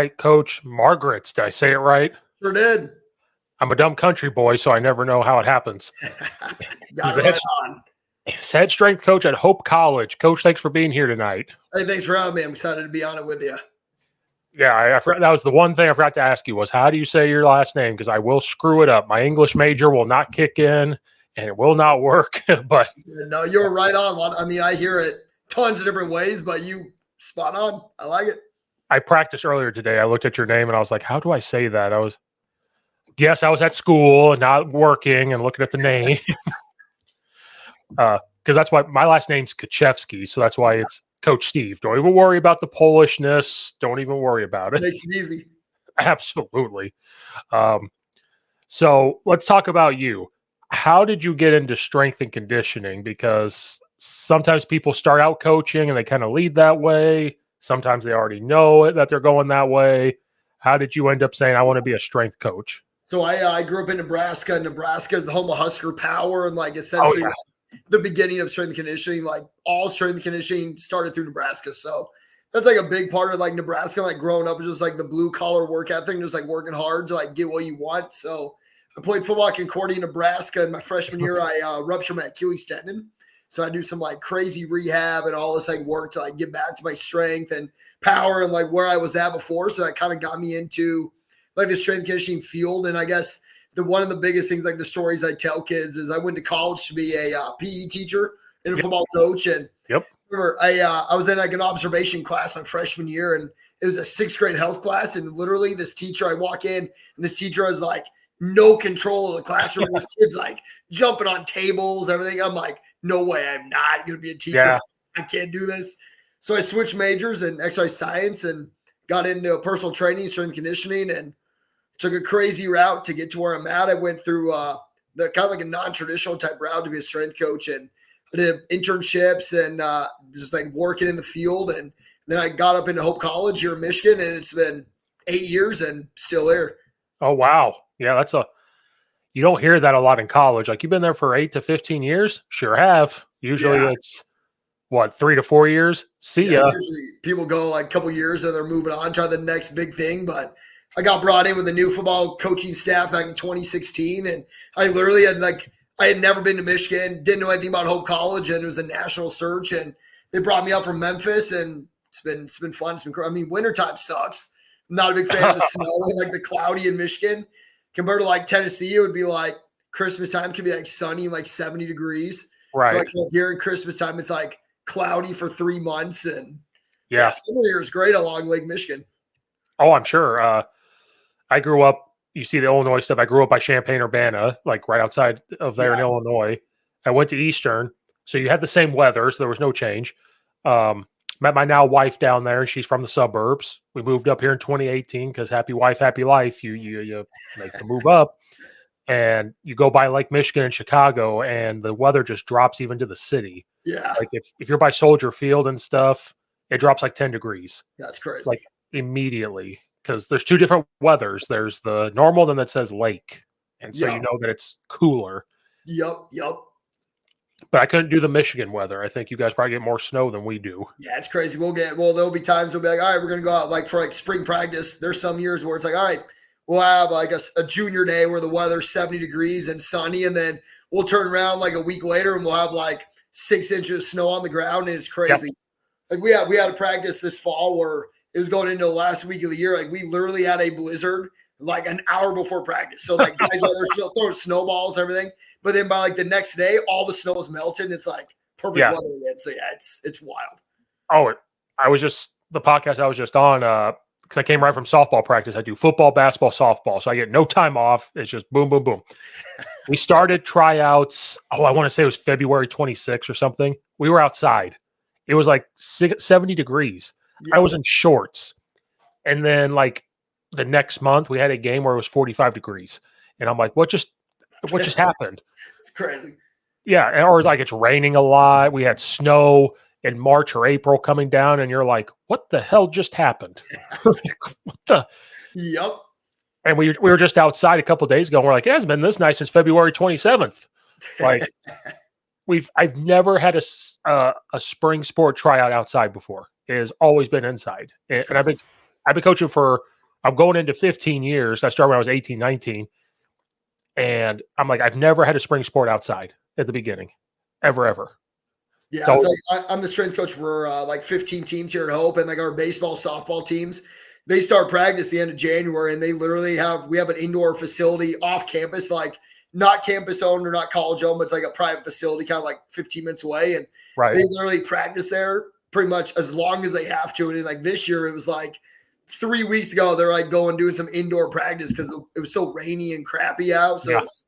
right, Coach Margritz. Did I say it right? Sure did. I'm a dumb country boy, so I never know how it happens. Got it right on. He's head strength coach at Hope College. Coach, thanks for being here tonight. Hey, thanks for having me. I'm excited to be on it with you. Yeah, I forgot, that was the one thing I forgot to ask you was how do you say your last name? Because I will screw it up. My English major will not kick in, and it will not work. But no, you're right on. I mean, I hear it tons of different ways, but you spot on. I like it. I practiced earlier today. I looked at your name and I was like, how do I say that? I was at school and not working and looking at the name. Because that's why my last name's Kaczewski. So that's why it's Coach Steve. Don't even worry about the Polishness. Don't even worry about it. Makes it easy. Absolutely. So let's talk about you. How did you get into strength and conditioning? Because sometimes people start out coaching and they kind of lead that way. Sometimes they already know it, that they're going that way. How did you end up saying, I want to be a strength coach? So I grew up in Nebraska. Nebraska is the home of Husker Power. And like essentially the beginning of strength and conditioning, like all strength and conditioning started through Nebraska. So that's like a big part of like Nebraska, like growing up, is just like the blue collar work ethic, just like working hard to like get what you want. So I played football at Concordia, Nebraska. In my freshman year, I ruptured my Achilles tendon. So I do some like crazy rehab and all this like work to like get back to my strength and power and like where I was at before. So that kind of got me into like the strength and conditioning field. And I guess one of the biggest things, like the stories I tell kids, is I went to college to be a PE teacher and a football coach. And remember, I was in like an observation class my freshman year, and it was a 6th grade health class. And literally this teacher, I walk in and this teacher has like no control of the classroom. This kid's like jumping on tables, everything. I'm like, no way, I'm not going to be a teacher. Yeah. I can't do this. So I switched majors in exercise science and got into personal training, strength and conditioning, and took a crazy route to get to where I'm at. I went through the kind of like a non-traditional type route to be a strength coach, and I did internships and just like working in the field. And then I got up into Hope College here in Michigan, and it's been 8 years and still there. Oh, wow. Yeah, you don't hear that a lot in college. Like, you've been there for 8 to 15 years? Sure have. Usually it's, 3 to 4 years? See ya. Usually people go like a couple years and they're moving on, try the next big thing. But I got brought in with the new football coaching staff back in 2016. And I literally I had never been to Michigan, didn't know anything about Hope College, and it was a national search. And they brought me up from Memphis, and it's been fun. I mean, wintertime sucks. I'm not a big fan of the snow and like the cloudy in Michigan. Compared to like Tennessee, it would be like Christmas time could be like sunny and like 70 degrees. Right. So like here in Christmas time, it's like cloudy for 3 months. And summer here is great along Lake Michigan. Oh, I'm sure. I grew up, you see the Illinois stuff. I grew up by Champaign-Urbana, like right outside of there in Illinois. I went to Eastern. So you had the same weather. So there was no change. Met my now wife down there. She's from the suburbs. We moved up here in 2018 because happy wife, happy life. You make the move up, and you go by Lake Michigan and Chicago, and the weather just drops even to the city. Yeah. Like if you're by Soldier Field and stuff, it drops like 10 degrees. That's crazy. Like immediately, because there's 2 different weathers. There's the normal, then that says lake. And so you know that it's cooler. Yep. But I couldn't do the Michigan weather. I think you guys probably get more snow than we do. Yeah, it's crazy. There'll be times we'll be like, all right, we're going to go out like for like spring practice. There's some years where it's like, all right, we'll have like a junior day where the weather's 70 degrees and sunny. And then we'll turn around like a week later and we'll have like 6 inches of snow on the ground. And it's crazy. Yep. Like we had a practice this fall where it was going into the last week of the year. Like we literally had a blizzard like an hour before practice. So like guys are still throwing snowballs and everything. But then by like the next day, all the snow is melted. It's like perfect weather again. So it's wild. Oh, the podcast I was just on, because I came right from softball practice. I do football, basketball, softball. So I get no time off. It's just boom, boom, boom. We started tryouts. I want to say it was February 26th or something. We were outside. It was like 70 degrees. Yeah. I was in shorts. And then like the next month we had a game where it was 45 degrees. And I'm like, what just happened? It's crazy. Yeah. Or like it's raining a lot. We had snow in March or April coming down, and you're like, what the hell just happened? What the? Yep. And we were just outside a couple of days ago, and we're like, it hasn't been this nice since February 27th. Like I've never had a spring sport tryout outside before. It has always been inside. And I've been coaching for I'm going into 15 years. I started when I was 18, 19. And I'm like, I've never had a spring sport outside at the beginning, ever. Yeah, So, it's like I'm the strength coach for like 15 teams here at Hope, and like our baseball, softball teams, they start practice the end of January, and we have an indoor facility off campus, like not campus owned or not college owned, but it's like a private facility, kind of like 15 minutes away, and right. they literally practice there pretty much as long as they have to. And like this year, it was like 3 weeks ago, they're like going doing some indoor practice because it was so rainy and crappy out. So it's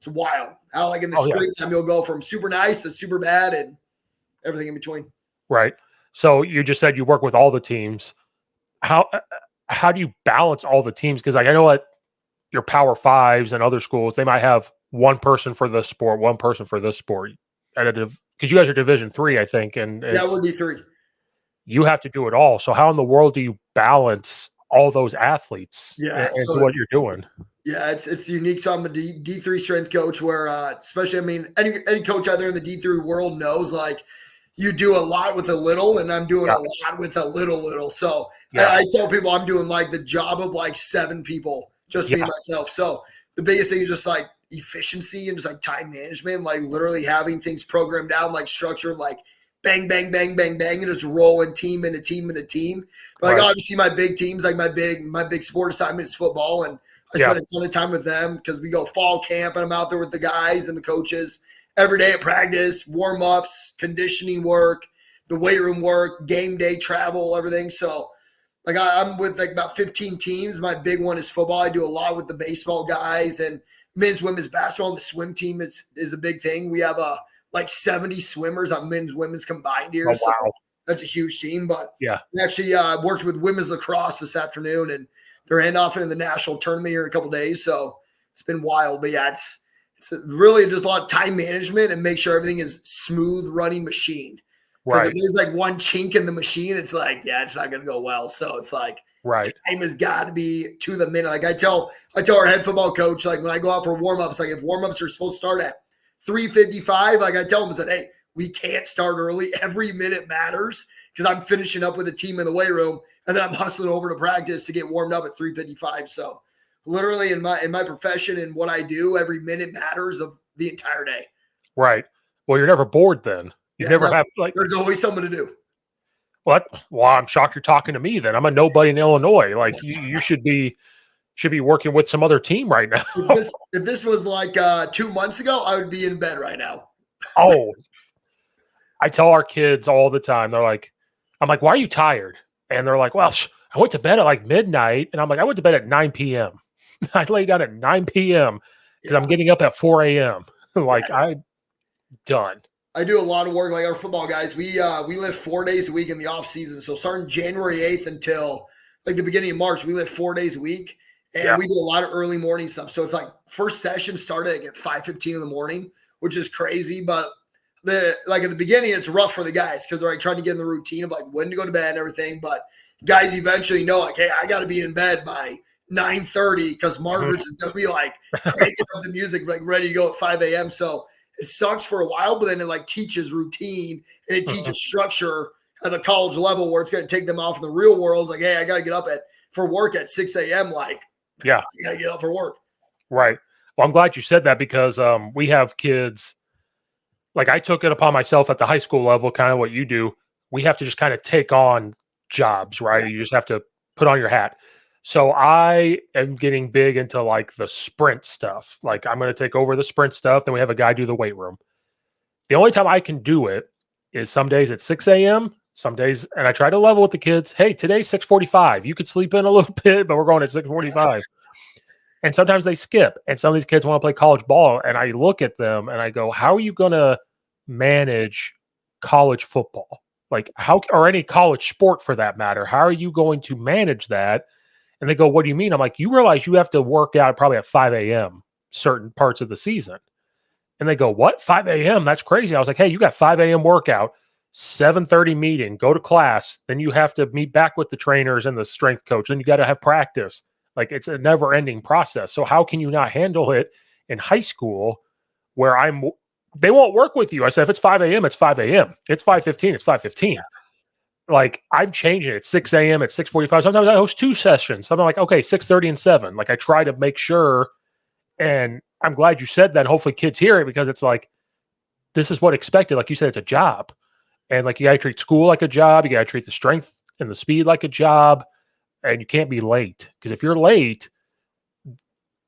wild how like in the springtime you'll go from super nice to super bad and everything in between. Right. So you just said you work with all the teams. How do you balance all the teams? Because like I know what your Power Fives and other schools, they might have one person for this sport, one person for this sport. Because you guys are Division III, I think, and yeah, we're D3. You have to do it all. So how in the world do you balance all those athletes into what you're doing? Yeah, it's unique. So I'm a D3 strength coach where, especially, I mean, any coach out there in the D3 world knows like you do a lot with a little, and I'm doing a lot with a little. So I tell people I'm doing like the job of like 7 people, just me myself. So the biggest thing is just like efficiency and just like time management, like literally having things programmed out, like structured, like bang, bang, bang, bang, bang, and just rolling team into team into team. But like obviously my big teams, like my big sport assignment is football, and I spend a ton of time with them because we go fall camp and I'm out there with the guys and the coaches every day at practice, warm-ups, conditioning work, the weight room work, game day travel, everything. So like I'm with like about 15 teams. My big one is football. I do a lot with the baseball guys and men's, women's basketball. And the swim team is a big thing. We have like 70 swimmers on men's, women's combined here. Oh, so wow. That's a huge team. But we actually worked with women's lacrosse this afternoon, and they're heading off into the national tournament here in a couple of days. So it's been wild. But yeah, it's really just a lot of time management and make sure everything is smooth running machine. Right. If there's like one chink in the machine, it's like, it's not going to go well. So it's like, time has got to be to the minute. Like I tell our head football coach, like when I go out for warm-ups, like if warm-ups are supposed to start at 3:55, like I tell them, I said, hey, we can't start early. Every minute matters because I'm finishing up with a team in the weight room and then I'm hustling over to practice to get warmed up at 3:55. So literally in my profession and what I do, every minute matters of the entire day. Right. Well, you're never bored then. You never have like. There's always something to do. What? Well, I'm shocked you're talking to me then. I'm a nobody in Illinois. Like you should be working with some other team right now. If this was like 2 months ago, I would be in bed right now. Oh, I tell our kids all the time. They're like, I'm like, why are you tired? And they're like, well, I went to bed at like midnight. And I'm like, I went to bed at 9 p.m. I lay down at 9 p.m. because I'm getting up at 4 a.m. Like I'm done. I do a lot of work. Like our football guys, we live 4 days a week in the off season. So starting January 8th until like the beginning of March, we live 4 days a week, and we do a lot of early morning stuff. So it's like first session started at 5:15 in the morning, which is crazy. But at the beginning, it's rough for the guys because they're like trying to get in the routine of like when to go to bed and everything. But guys eventually know like, hey, I got to be in bed by 9:30 because Margritz is going to be like cranking up the music, like ready to go at 5 a.m. So it sucks for a while, but then it like teaches routine and it teaches structure at the college level where it's going to take them off in the real world. Like, hey, I got to get up for work at 6 a.m. Like, you got to get up for work. Right. Well, I'm glad you said that because we have kids. Like I took it upon myself at the high school level, kind of what you do. We have to just kind of take on jobs, right? Yeah. You just have to put on your hat. So I am getting big into like the sprint stuff. Like I'm going to take over the sprint stuff. Then we have a guy do the weight room. The only time I can do it is some days at 6 a.m., some days, and I try to level with the kids. Hey, today's 6:45. You could sleep in a little bit, but we're going at 6:45. And sometimes they skip. And some of these kids want to play college ball. And I look at them and I go, how are you going to manage college football? Like or any college sport for that matter. How are you going to manage that? And they go, what do you mean? I'm like, you realize you have to work out probably at 5 a.m. certain parts of the season. And they go, what? 5 a.m.? That's crazy. I was like, hey, you got 5 a.m. workout, 7:30 meeting, go to class. Then you have to meet back with the trainers and the strength coach. Then you got to have practice. Like it's a never ending process. So how can you not handle it in high school where they won't work with you? I said, if it's 5 a.m., it's 5 a.m. It's 5:15, it's 5:15. like I'm changing it 6 a.m. at 6:45. Sometimes I host 2 sessions. Something like, okay, 6:30 and 7. Like I try to make sure, and I'm glad you said that. Hopefully kids hear it because it's like, this is what expected. Like you said, it's a job. And like you gotta treat school like a job. You gotta treat the strength and the speed like a job. And you can't be late. Because if you're late,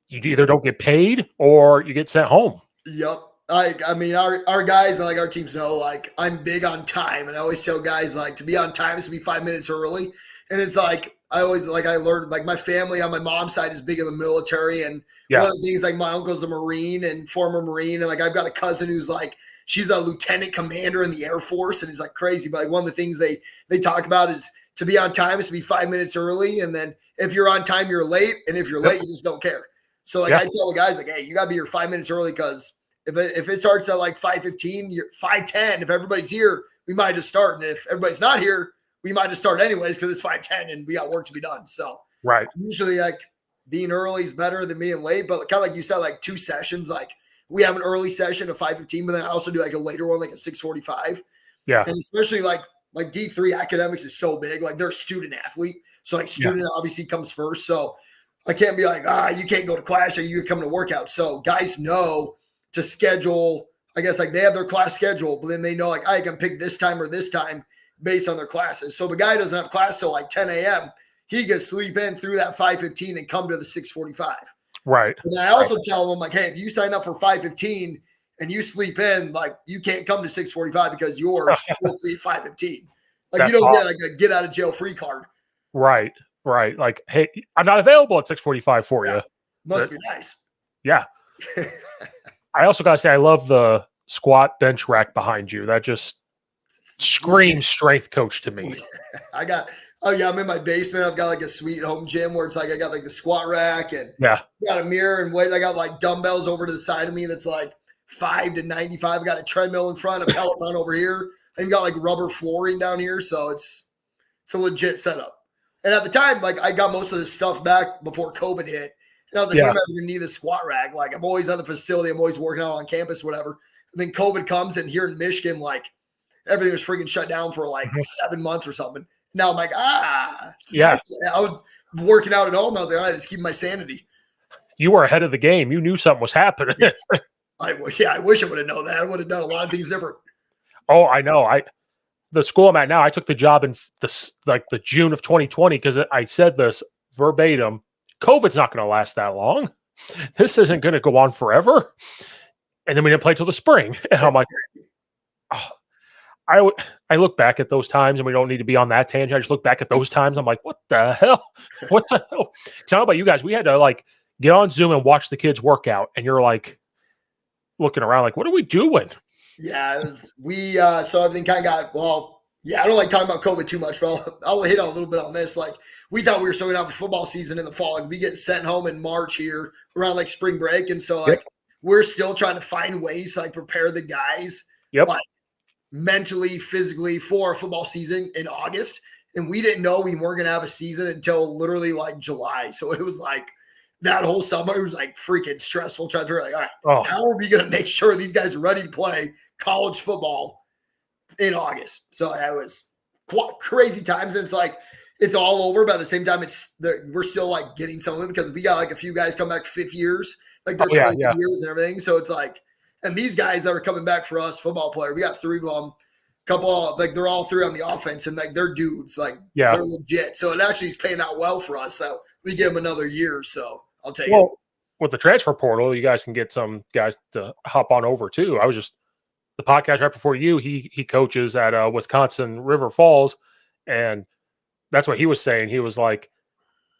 you either don't get paid or you get sent home. Yep. I mean, our guys and like our teams know, like I'm big on time, and I always tell guys like to be on time is to be 5 minutes early. And it's like I always like I learned like my family on my mom's side is big in the military, and one of the things like my uncle's a Marine and former Marine, and like I've got a cousin who's like she's a lieutenant commander in the Air Force, and it's like crazy. But like one of the things they talk about is to be on time is to be 5 minutes early, and then if you're on time, you're late, and if you're late, you just don't care. So like I tell the guys like, hey, you gotta be here 5 minutes early because if it starts at like 5:15, you're 5:10. If everybody's here, we might just start. And if everybody's not here, we might just start anyways because it's 5:10 and we got work to be done. So usually like being early is better than being late. But kind of like you said, like 2 sessions, like we have an early session at 5:15, but then I also do like a later one, like at 6:45. Yeah. And especially like D3 academics is so big. Like they're a student athlete. So like student obviously comes first. So I can't be like, you can't go to class or you come to workout. So guys know to schedule, I guess like they have their class schedule, but then they know like I can pick this time or this time based on their classes. So if a guy doesn't have class till like 10 a.m., he can sleep in through that 5:15 and come to the 6:45. Right. And I also tell them like, hey, if you sign up for 5:15 and you sleep in, like you can't come to 6:45 because you're supposed to be 5:15. Like that's you don't get like a get out of jail free card. Right. Right. Like, hey, I'm not available at 6:45 for you. Must be nice. Yeah. I also got to say, I love the squat bench rack behind you. That just screams strength coach to me. I'm in my basement. I've got like a sweet home gym where it's like I got like the squat rack and got a mirror and weight. I got like dumbbells over to the side of me that's like 5 to 95. I got a treadmill in front, a Peloton over here. I even got like rubber flooring down here. So it's a legit setup. And at the time, like I got most of this stuff back before COVID hit. And I was like, when am I going to need this squat rack? Like, I'm always at the facility. I'm always working out on campus, whatever. And then COVID comes, and here in Michigan, like, everything was freaking shut down for like 7 months or something. Now I'm like, nice. I was working out at home. I was like, all right, let's keep my sanity. You were ahead of the game. You knew something was happening. I wish I would have known that. I would have done a lot of things different. Oh, I know. The school I'm at now, I took the job in the June of 2020 because I said this verbatim. COVID's not going to last that long. This isn't going to go on forever. And then we didn't play till the spring. And I'm like, I look back at those times, and we don't need to be on that tangent. I just look back at those times. I'm like, what the hell? What the hell? Tell me about you guys. We had to like get on Zoom and watch the kids work out. And you're like looking around like, what are we doing? Yeah, it was, so everything kind of got, I don't like talking about COVID too much, but I'll hit on a little bit on this. Like, we thought we were starting out the football season in the fall. Like, we get sent home in March here around like spring break. And so like, we're still trying to find ways to like prepare the guys like mentally, physically for a football season in August. And we didn't know we weren't going to have a season until literally like July. So it was like that whole summer, it was like freaking stressful trying to figure like, all right, how are we going to make sure these guys are ready to play college football in August? So that was crazy times. And it's like, it's all over, but at the same time, we're still like getting some of it because we got like a few guys come back 5th years, like they're years and everything. So it's like, and these guys that are coming back for us, football player, we got 3 of them, couple like they're all 3 on the offense, and like they're dudes, like they're legit. So it actually is paying out well for us that we give them another year. So I'll take it. With the transfer portal, you guys can get some guys to hop on over too. I was just the podcast right before you. He coaches at Wisconsin River Falls, and that's what he was saying. He was like,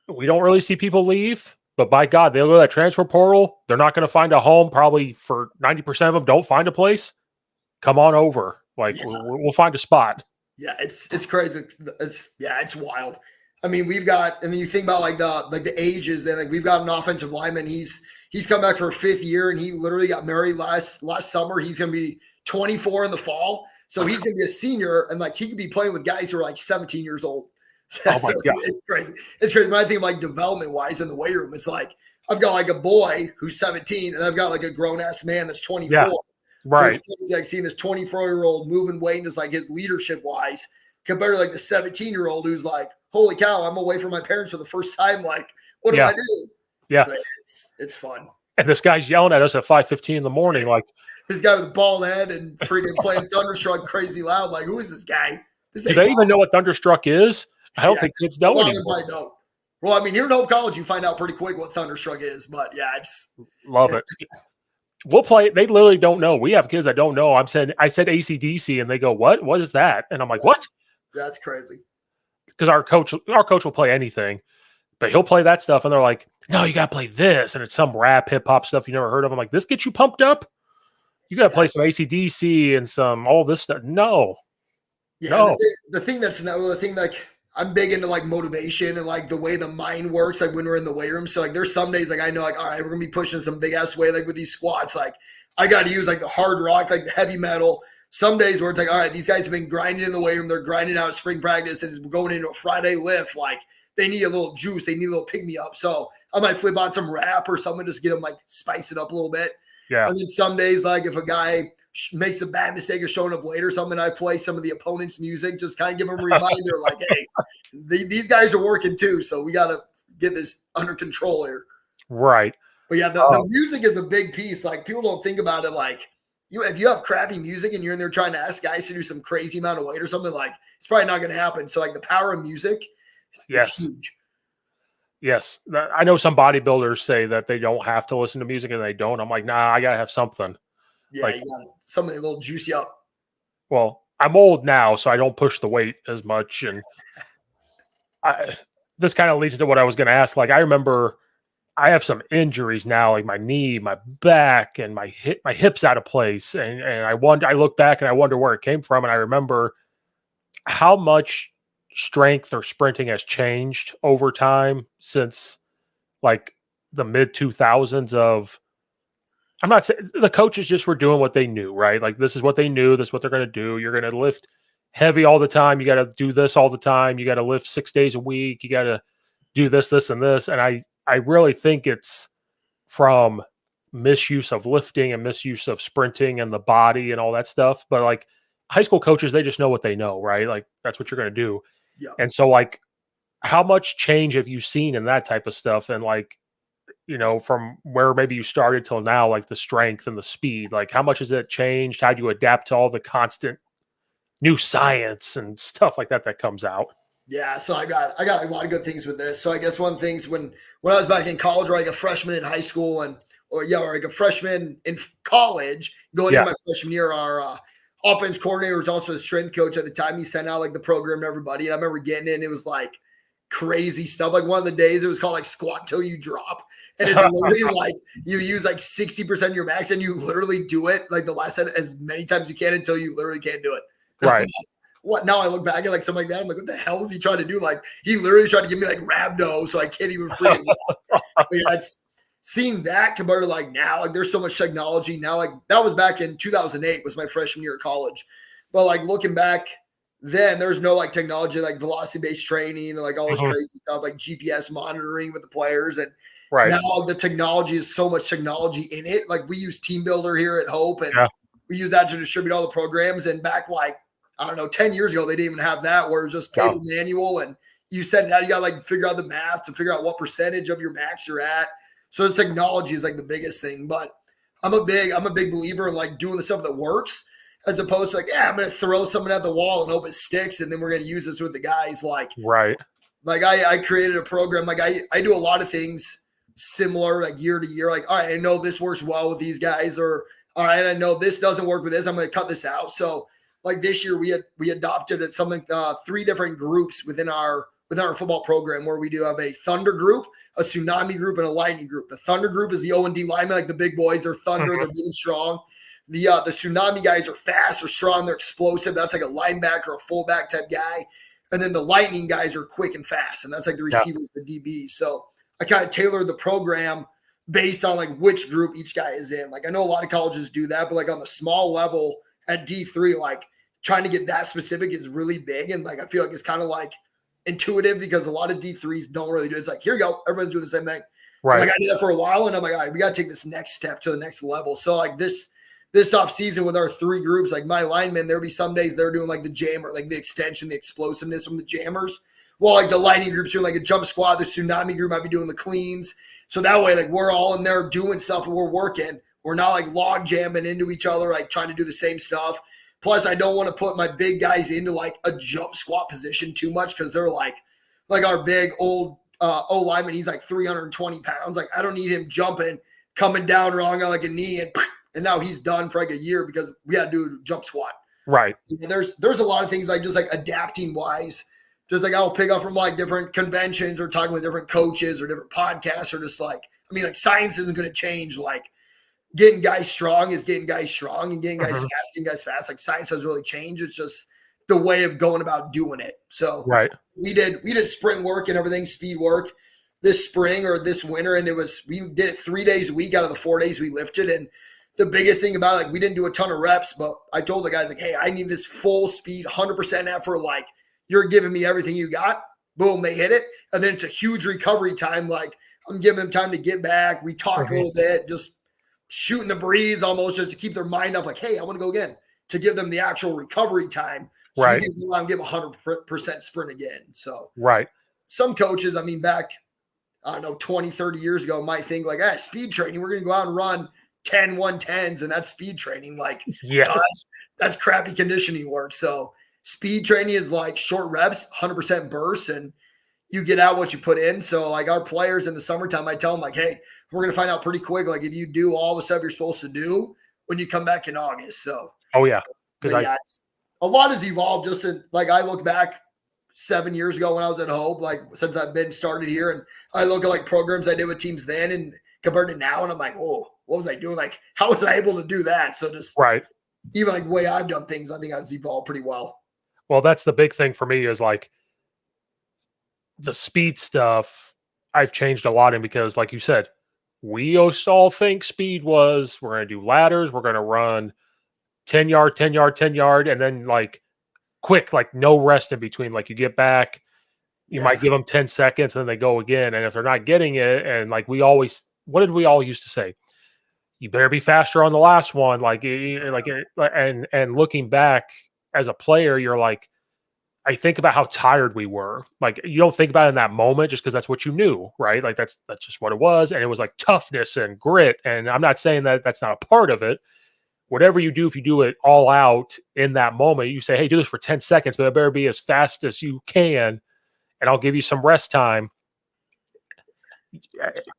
we don't really see people leave, but by God, they'll go to that transfer portal. They're not going to find a home. Probably for 90% of them don't find a place. Come on over. Like we'll find a spot. Yeah, it's crazy. It's wild. I mean, we've got, and then you think about like the ages. Then like we've got an offensive lineman. He's come back for a 5th year, and he literally got married last summer. He's going to be 24 in the fall, so he's going to be a senior, and like he could be playing with guys who are like 17 years old. Oh my God. It's crazy. It's crazy. When I think of like development wise in the weight room, it's like I've got like a boy who's 17, and I've got like a grown ass man that's 24. Yeah, right. So it's like seeing this 24-year-old moving weight and just like his leadership wise compared to like the 17-year-old who's like, holy cow, I'm away from my parents for the first time. Like, what do I do? Yeah. So it's fun. And this guy's yelling at us at 5:15 in the morning. Like, this guy with a bald head and freaking playing Thunderstruck crazy loud. Like, who is this guy? Do they even know what Thunderstruck is? I don't think kids know anymore. Know. Well, I mean, here in Hope College, you find out pretty quick what Thunderstruck is. But yeah, love it. We'll play. They literally don't know. We have kids that don't know. I said AC/DC, and they go, "What? What is that?" And I'm like, "What?" That's crazy. Because our coach will play anything, but he'll play that stuff, and they're like, "No, you got to play this," and it's some rap, hip hop stuff you never heard of. I'm like, "This gets you pumped up? You got to play some AC/DC and some all this stuff." No, no. The thing like I'm big into like motivation and like the way the mind works, like when we're in the weight room. So like there's some days like I know like, all right, we're gonna be pushing some big ass weight, like with these squats. Like I gotta use like the hard rock, like the heavy metal. Some days where it's like, all right, these guys have been grinding in the weight room, they're grinding out spring practice and we're going into a Friday lift. Like they need a little juice, they need a little pick me up. So I might flip on some rap or something just to get them like spice it up a little bit. Yeah. And then some days, like if a guy makes a bad mistake of showing up late or something, I play some of the opponent's music, just kind of give them a reminder like, hey, these guys are working too. So we got to get this under control here. Right. But yeah, the music is a big piece. Like people don't think about it. Like if you have crappy music and you're in there trying to ask guys to do some crazy amount of weight or something, like it's probably not going to happen. So like the power of music is huge. Yes. I know some bodybuilders say that they don't have to listen to music and they don't. I'm like, nah, I got to have something. Yeah, like, you got something a little juicy up. Well, I'm old now, so I don't push the weight as much. And this kind of leads to what I was going to ask. Like, I remember I have some injuries now, like my knee, my back, and my hips out of place. And I look back and I wonder where it came from. And I remember how much strength or sprinting has changed over time since like the mid 2000s of, I'm not saying the coaches just were doing what they knew, right? Like this is what they knew. This is what they're going to do. You're going to lift heavy all the time. You got to do this all the time. You got to lift 6 days a week. You got to do this, this, and this. And I really think it's from misuse of lifting and misuse of sprinting and the body and all that stuff. But like high school coaches, they just know what they know, right? Like that's what you're going to do. Yeah. And so like, how much change have you seen in that type of stuff? And like, you know, from where maybe you started till now, like the strength and the speed, like how much has it changed? How do you adapt to all the constant new science and stuff like that comes out? Yeah, so I got a lot of good things with this. So I guess one of the things when I was back in college, or like a freshman in high school, or like a freshman in college going into my freshman year, our offense coordinator was also a strength coach at the time. He sent out like the program to everybody, and I remember getting in. It was like crazy stuff. Like one of the days, it was called like squat till you drop. And it's literally like you use like 60% of your max and you literally do it like the last set as many times as you can until you literally can't do it. Right. What now? I look back at like something like that. I'm like, what the hell was he trying to do? Like he literally tried to give me like rhabdo, so I can't even freaking walk. That's seeing that compared to like now, like there's so much technology now. Like that was back in 2008 was my freshman year of college. But like looking back then, there's no like technology like velocity-based training and like all this crazy stuff, like GPS monitoring with the players. And now the technology is so much technology in it. Like we use Team Builder here at Hope, and we use that to distribute all the programs. And back like, I don't know, 10 years ago, they didn't even have that, where it was just paper manual. And you said now you got to like figure out the math to figure out what percentage of your max you're at. So the technology is like the biggest thing. But I'm a big believer in like doing the stuff that works, as opposed to like, yeah, I'm going to throw something at the wall and hope it sticks, and then we're going to use this with the guys. Like, like I created a program. Like I do a lot of things similar, like year to year. Like, all right, I know this works well with these guys, or all right, I know this doesn't work with this. I'm going to cut this out. So like this year, we adopted it something 3 different groups within our football program, where we do have a Thunder group, a Tsunami group, and a Lightning group. The Thunder group is the O&D linemen, like the big boys. They're Thunder, they're big and strong. The Tsunami guys are fast, they're strong, they're explosive. That's like a linebacker, a fullback type guy. And then the Lightning guys are quick and fast, and that's like the receivers, the DBs. So I kind of tailored the program based on like which group each guy is in. Like I know a lot of colleges do that, but like on the small level at D3, like trying to get that specific is really big. And like I feel like it's kind of like intuitive, because a lot of D3s don't really do it. It's like, here you go, everyone's doing the same thing. Right. Like I did that for a while, and I'm like, all right, we got to take this next step to the next level. So like this this off season with our 3 groups, like my linemen, there'd be some days they're doing like the jammer, like the extension, the explosiveness from the jammers. Well, like the lighting group's doing like a jump squat, the tsunami group might be doing the cleans. So that way, like we're all in there doing stuff and we're working. We're not like log jamming into each other, like trying to do the same stuff. Plus, I don't want to put my big guys into like a jump squat position too much because they're like our big old O lineman, he's like 320 pounds. Like I don't need him jumping, coming down wrong on like a knee, and now he's done for like a year because we had to do a jump squat. Right. There's a lot of things like just like adapting wise. Just like I'll pick up from like different conventions or talking with different coaches or different podcasts or just like, I mean, like science isn't going to change. Like getting guys strong is getting guys strong and getting guys fast, getting guys fast. Like science hasn't really changed. It's just the way of going about doing it. So right. we did sprint work and everything, speed work this spring or this winter. And we did it 3 days a week out of the 4 days we lifted. And the biggest thing about it, like we didn't do a ton of reps, but I told the guys like, hey, I need this full speed, 100% effort. Like you're giving me everything you got. Boom, they hit it. And then it's a huge recovery time. Like I'm giving them time to get back. We talk a little bit, just shooting the breeze almost just to keep their mind up. Like, hey, I want to go again, to give them the actual recovery time. So right. we can go out and give 100% sprint again. So right. Some coaches, I mean, back, I don't know, 20, 30 years ago might think like, speed training, we're going to go out and run 10 110s and that's speed training. Like, yes, that's crappy conditioning work. So speed training is like short reps, 100% bursts, and you get out what you put in. So like our players in the summertime, I tell them like, hey, we're going to find out pretty quick. Like if you do all the stuff you're supposed to do when you come back in August. So, oh yeah. Because a lot has evolved just in, like I look back 7 years ago when I was at Hope, like since I've been started here, and I look at like programs I did with teams then and compared to now, and I'm like, oh, what was I doing? Like, how was I able to do that? So just right. Even like the way I've done things, I think I've evolved pretty well. Well, that's the big thing for me is like the speed stuff I've changed a lot in because like you said, we used to all think speed was we're going to do ladders, we're going to run 10 yard, 10 yard, 10 yard, and then like quick, like no rest in between. Like you get back, you might give them 10 seconds and then they go again. And if they're not getting it, and like what did we all used to say? You better be faster on the last one. And looking back as a player, you're like, I think about how tired we were. Like you don't think about it in that moment just because that's what you knew, right? Like that's just what it was. And it was like toughness and grit. And I'm not saying that that's not a part of it. Whatever you do, if you do it all out in that moment, you say, hey, do this for 10 seconds, but it better be as fast as you can. And I'll give you some rest time.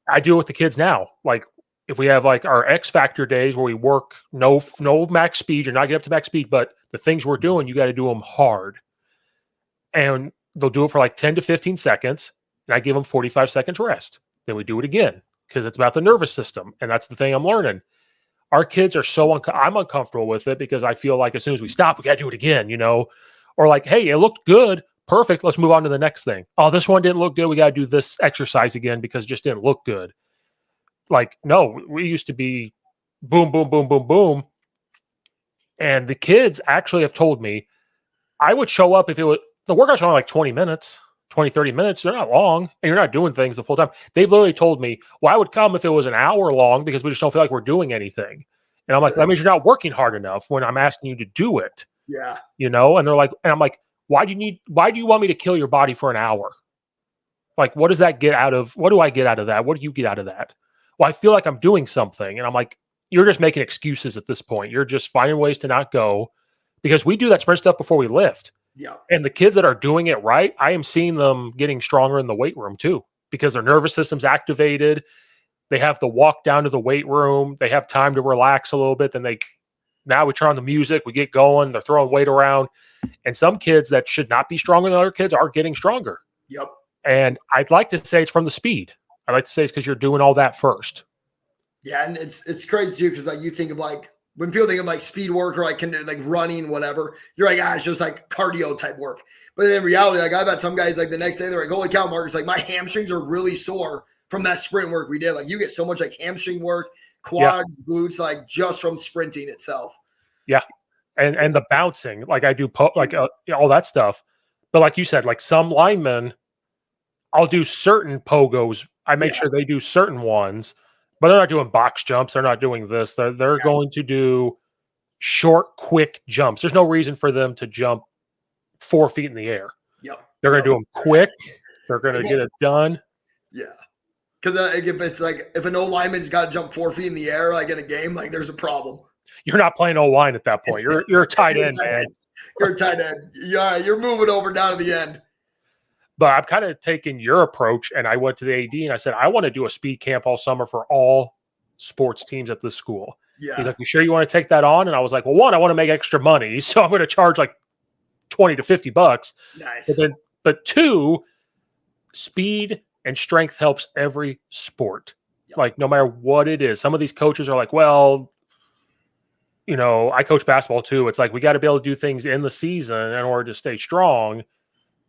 I do it with the kids now. Like if we have like our X factor days where we work no max speed, you're not getting up to max speed, but the things we're doing, you got to do them hard. And they'll do it for like 10 to 15 seconds. And I give them 45 seconds rest. Then we do it again because it's about the nervous system. And that's the thing I'm learning. Our kids are so I'm uncomfortable with it because I feel like as soon as we stop, we got to do it again, or like, hey, it looked good. Perfect. Let's move on to the next thing. Oh, this one didn't look good. We got to do this exercise again because it just didn't look good. Like, no, we used to be boom, boom, boom, boom, boom. And the kids actually have told me I would show up if the workouts are only like 20 minutes, 20, 30 minutes. They're not long and you're not doing things the full time. They've literally told me, well, I would come if it was an hour long because we just don't feel like we're doing anything. And I'm like, that means you're not working hard enough when I'm asking you to do it. Yeah. And they're like, and I'm like, why do you want me to kill your body for an hour? Like, what does that get out of, what do I get out of that? What do you get out of that? Well, I feel like I'm doing something. And I'm like, you're just making excuses at this point. You're just finding ways to not go because we do that sprint stuff before we lift. Yeah. And the kids that are doing it right, I am seeing them getting stronger in the weight room too, because their nervous system's activated. They have to walk down to the weight room. They have time to relax a little bit. Then now we turn on the music, we get going, they're throwing weight around. And some kids that should not be stronger than other kids are getting stronger. Yep. And I'd like to say it's from the speed. I'd like to say it's because you're doing all that first. Yeah. And it's crazy too. Cause like you think of like, when people think of like speed work or like running, whatever, you're like, it's just like cardio type work. But in reality, like I've had some guys like the next day, they're like, holy cow, Margritz, like my hamstrings are really sore from that sprint work we did. Like you get so much like hamstring work, quads, glutes, like just from sprinting itself. Yeah. And the bouncing, like I do all that stuff. But like you said, like some linemen, I'll do certain pogos. I make sure they do certain ones, but they're not doing box jumps. They're not doing this. They're going to do short, quick jumps. There's no reason for them to jump 4 feet in the air. Yep. They're going to do them quick. They're going to get it done. Yeah. Because if it's like if an O lineman's got to jump 4 feet in the air, like in a game, like there's a problem. You're not playing O-line at that point. You're a tight end, man. You're a tight end. Yeah, you're moving over down to the end. But I've kind of taken your approach, and I went to the AD and I said, I want to do a speed camp all summer for all sports teams at this school. Yeah. He's like, you sure you want to take that on? And I was like, well, one, I want to make extra money, so I'm going to charge like $20 to $50. Nice. But two, speed and strength helps every sport. Yep. Like no matter what it is. Some of these coaches are like, well, you know, I coach basketball too. It's like we got to be able to do things in the season in order to stay strong.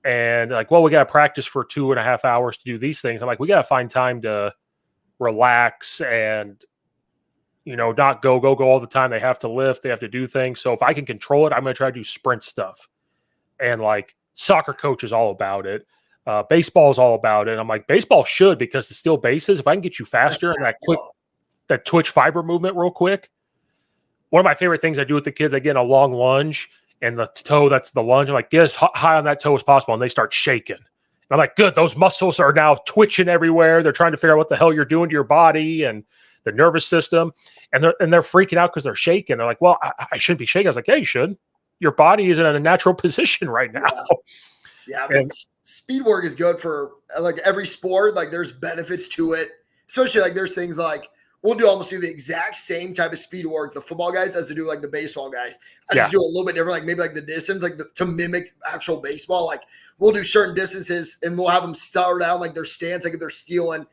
And like, well, we got to practice for 2.5 hours to do these things. I'm like, we got to find time to relax and, you know, not go all the time. They have to lift, they have to do things. So if I can control it, I'm going to try to do sprint stuff. And like soccer coach is all about it. Baseball is all about it. I'm like, baseball should, because it's still bases. If I can get you faster and that twitch fiber movement real quick. One of my favorite things I do with the kids, I get in a long lunge and the toe, that's the lunge. I'm like, get as high on that toe as possible. And they start shaking. And I'm like, good. Those muscles are now twitching everywhere. They're trying to figure out what the hell you're doing to your body and the nervous system. And they're freaking out because they're shaking. They're like, well, I shouldn't be shaking. I was like, yeah, you should. Your body isn't in a natural position right now. Yeah, and speed work is good for like every sport. Like there's benefits to it, especially like there's things like we'll almost do the exact same type of speed work the football guys as to do like the baseball guys. I just do a little bit different, like maybe like the distance, like to mimic actual baseball. Like we'll do certain distances and we'll have them start out like their stance, like if they're stealing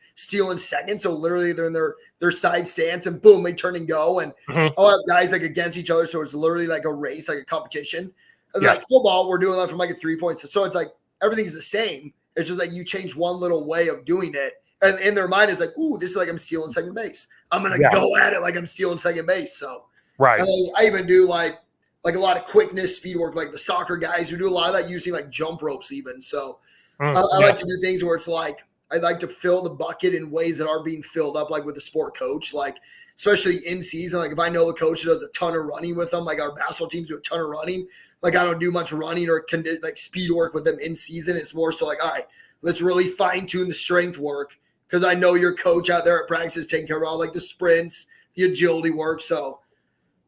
seconds. So literally they're in their side stance and boom, they turn and go. And I'll have guys like against each other. So it's literally like a race, like a competition. And like football, we're doing that from like a 3 point. So it's like everything's the same. It's just like you change one little way of doing it. And in their mind is like, ooh, this is like I'm stealing second base. I'm going to go at it like I'm stealing second base. So right. I even do like a lot of quickness, speed work, like the soccer guys who do a lot of that using like jump ropes even. So I like to do things where it's like I like to fill the bucket in ways that are being filled up, like with the sport coach, like especially in season. Like if I know the coach does a ton of running with them, like our basketball teams do a ton of running. Like I don't do much running or like speed work with them in season. It's more so like, all right, let's really fine tune the strength work. Because I know your coach out there at practice is taking care of all like the sprints, the agility work. So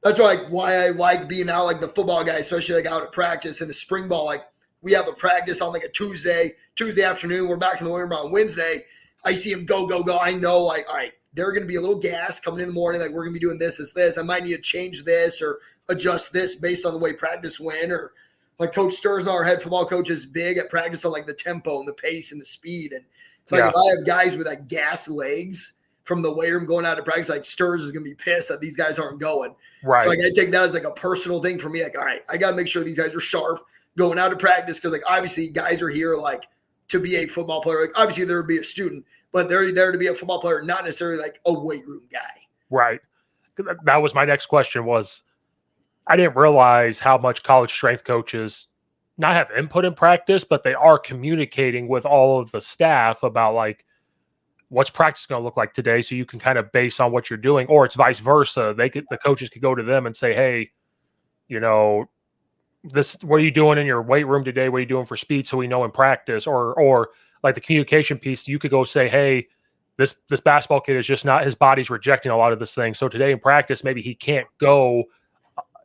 that's why I like being out like the football guy, especially like out at practice and the spring ball. Like we have a practice on like a Tuesday afternoon. We're back in the weight room on Wednesday. I see him go. I know like, all right, they're going to be a little gas coming in the morning. Like we're going to be doing this. I might need to change this or adjust this based on the way practice went. Or like Coach Sturzman, our head football coach, is big at practice on like the tempo and the pace and the speed. And it's like if I have guys with like gas legs from the weight room going out to practice, like Sturz is going to be pissed that these guys aren't going. Right. So like I take that as like a personal thing for me. Like, all right, I got to make sure these guys are sharp going out to practice because like obviously guys are here like to be a football player. Like obviously there would be a student, but they're there to be a football player, not necessarily like a weight room guy. Right. That was my next question was I didn't realize how much college strength coaches not have input in practice, but they are communicating with all of the staff about like what's practice going to look like today. So you can kind of base on what you're doing, or it's vice versa. The coaches could go to them and say, hey, you know, what are you doing in your weight room today? What are you doing for speed? So we know in practice or like the communication piece, you could go say, hey, this basketball kid is just not, his body's rejecting a lot of this thing. So today in practice, maybe he can't go,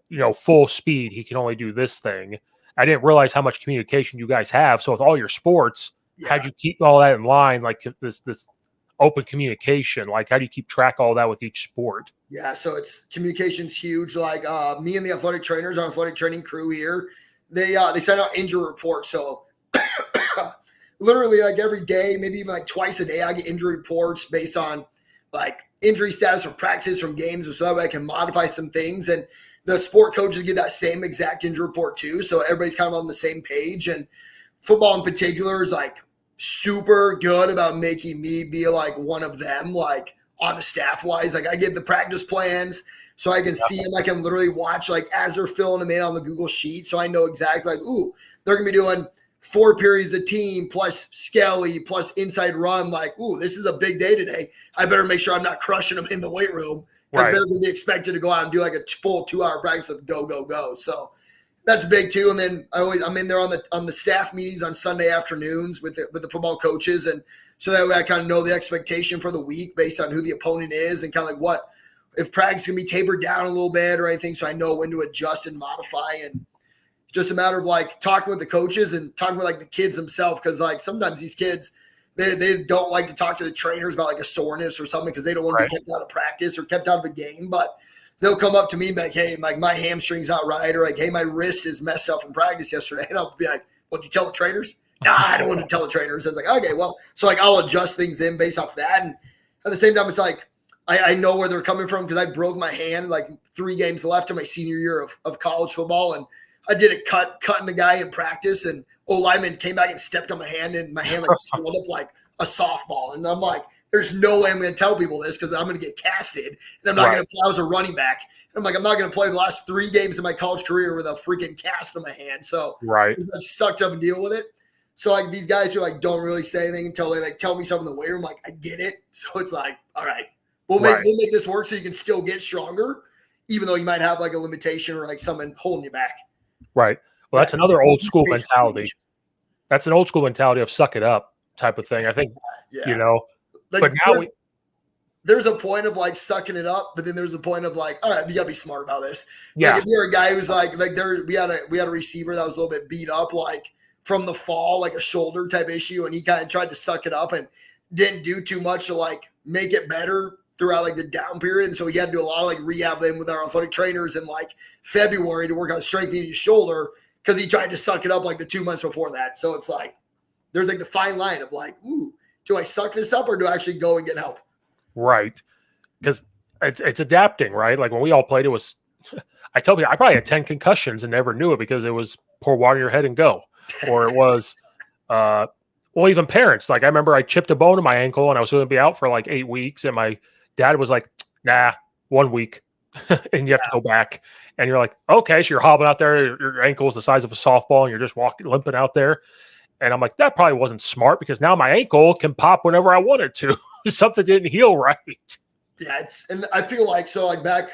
you know, full speed. He can only do this thing. I didn't realize how much communication you guys have. So with all your sports, how do you keep all that in line? Like this open communication, like how do you keep track of all that with each sport? Yeah. So it's communication's huge. Like me and the athletic trainers, our athletic training crew here, they send out injury reports. So literally like every day, maybe even like twice a day, I get injury reports based on like injury status from practices, from games, so that way I can modify some things. And the sport coaches get that same exact injury report too. So everybody's kind of on the same page. And football in particular is like super good about making me be like one of them, like on the staff wise. Like I get the practice plans so I can see them. I can literally watch like as they're filling them in on the Google sheet. So I know exactly like, ooh, they're going to be doing 4 periods of team plus Skelly plus inside run. Like, ooh, this is a big day today. I better make sure I'm not crushing them in the weight room because Right. they're going to be expected to go out and do like a full 2-hour practice of go, go, go. So that's big too. And then I'm in there on the staff meetings on Sunday afternoons with the football coaches, and so that way I kind of know the expectation for the week based on who the opponent is and kind of like what if practice can be tapered down a little bit or anything, so I know when to adjust and modify. And it's just a matter of like talking with the coaches and talking with like the kids themselves, because like sometimes these kids they don't like to talk to the trainers about like a soreness or something because they don't want to be kept out of practice or kept out of a game, but they'll come up to me and be like, hey, like my hamstring's not right, or like, hey, my wrist is messed up from practice yesterday. And I'll be like, well, did you tell the trainers? Nah, I don't want to tell the trainers. It's like, okay, well, so like I'll adjust things in based off that. And at the same time, it's like I know where they're coming from because I broke my hand like 3 games left in my senior year of college football. And I did a cutting the guy in practice, and lineman came back and stepped on my hand, and my hand like swelled up like a softball. And I'm like, there's no way I'm going to tell people this because I'm going to get casted, and I'm not going to play. I was a running back. And I'm like, I'm not going to play the last 3 games of my college career with a freaking cast on my hand. So I sucked up and deal with it. So like these guys who like don't really say anything until they like tell me something in the weight room, like I get it. So it's like, all right, we'll make this work so you can still get stronger, even though you might have like a limitation or like someone holding you back. Right. Well, that's another old school mentality. That's an old school mentality of suck it up type of thing. I think, you know, like, but now there's a point of like sucking it up, but then there's a point of like, all right, you gotta be smart about this. Yeah. Like if you're a guy who's like we had a receiver that was a little bit beat up, like from the fall, like a shoulder type issue, and he kind of tried to suck it up and didn't do too much to like make it better throughout like the down period. And so he had to do a lot of like rehab then with our athletic trainers in like February to work on strengthening his shoulder because he tried to suck it up like the 2 months before that. So it's like there's like the fine line of like, ooh, do I suck this up or do I actually go and get help? Right. Because it's adapting, right? Like when we all played, it was, I tell you, I probably had 10 concussions and never knew it because it was pour water in your head and go. Or it was, well, even parents. Like I remember I chipped a bone in my ankle and I was going to be out for like 8 weeks. And my dad was like, nah, 1 week. And you have to go back. And you're like, okay, so you're hobbling out there. Your ankle is the size of a softball and you're just limping out there. And I'm like, that probably wasn't smart because now my ankle can pop whenever I want it to. Something didn't heal right. Yeah, and I feel like so like back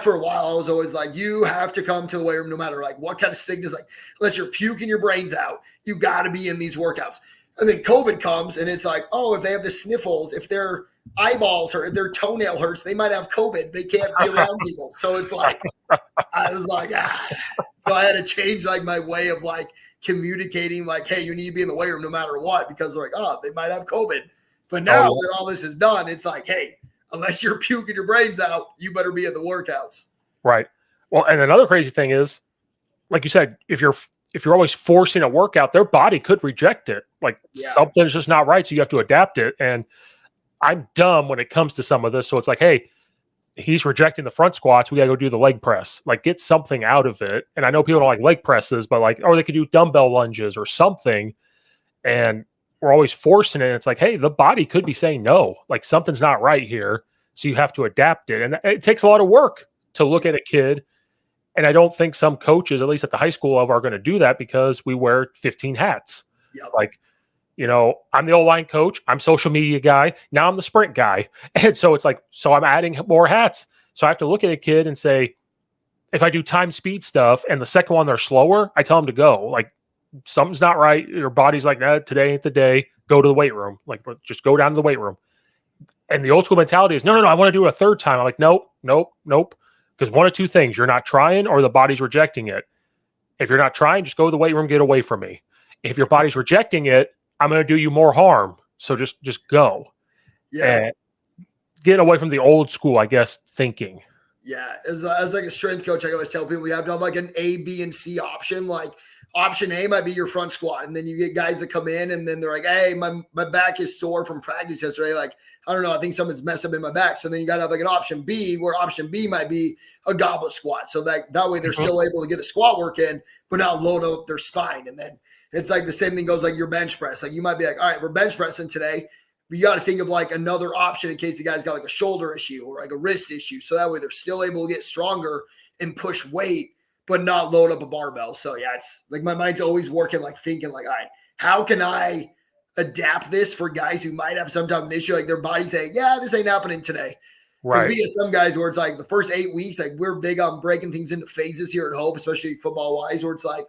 for a while, I was always like, you have to come to the weight room no matter like what kind of sickness, like unless you're puking your brains out, you got to be in these workouts. And then COVID comes and it's like, oh, if they have the sniffles, if their eyeballs or if their toenail hurts, they might have COVID. They can't be around people. So it's like, I was like, So I had to change like my way of like communicating like, hey, you need to be in the weight room no matter what, because they're like, oh, they might have COVID. But now that all this is done, it's like, hey, unless you're puking your brains out, you better be at the workouts. Right. Well, and another crazy thing is, like you said, if you're always forcing a workout, their body could reject it. Like something's just not right. So you have to adapt it. And I'm dumb when it comes to some of this. So it's like, hey, he's rejecting the front squats. We got to go do the leg press, like get something out of it. And I know people don't like leg presses, but like, or they could do dumbbell lunges or something. And we're always forcing it. And it's like, hey, the body could be saying no, like something's not right here. So you have to adapt it. And it takes a lot of work to look at a kid. And I don't think some coaches, at least at the high school level, are going to do that because we wear 15 hats. Yep. Like, you know, I'm the O-line coach. I'm social media guy. Now I'm the sprint guy. And so it's like, so I'm adding more hats. So I have to look at a kid and say, if I do time speed stuff and the second one, they're slower, I tell them to go. Like, something's not right. Your body's like, nah, today ain't the day. Go to the weight room. Like, just go down to the weight room. And the old school mentality is, no, I want to do it a third time. I'm like, nope. Because one of two things, you're not trying or the body's rejecting it. If you're not trying, just go to the weight room, get away from me. If your body's rejecting it, I'm going to do you more harm. So just go. Yeah. And get away from the old school, I guess, thinking. Yeah. As like a strength coach, I always tell people we have to have like an A, B, and C option. Like option A might be your front squat. And then you get guys that come in and then they're like, hey, my back is sore from practice yesterday. Like, I don't know, I think something's messed up in my back. So then you got to have like an option B, where option B might be a goblet squat. So that way they're still able to get the squat work in, but not load up their spine. And then it's like the same thing goes like your bench press. Like you might be like, all right, we're bench pressing today. But you got to think of like another option in case the guy's got like a shoulder issue or like a wrist issue. So that way they're still able to get stronger and push weight, but not load up a barbell. So yeah, it's like my mind's always working, like thinking like, all right, how can I adapt this for guys who might have some type of issue, like their body saying, yeah, this ain't happening today. Because Right. we get some guys where it's like the first 8 weeks, like we're big on breaking things into phases here at Hope, especially football wise, where it's like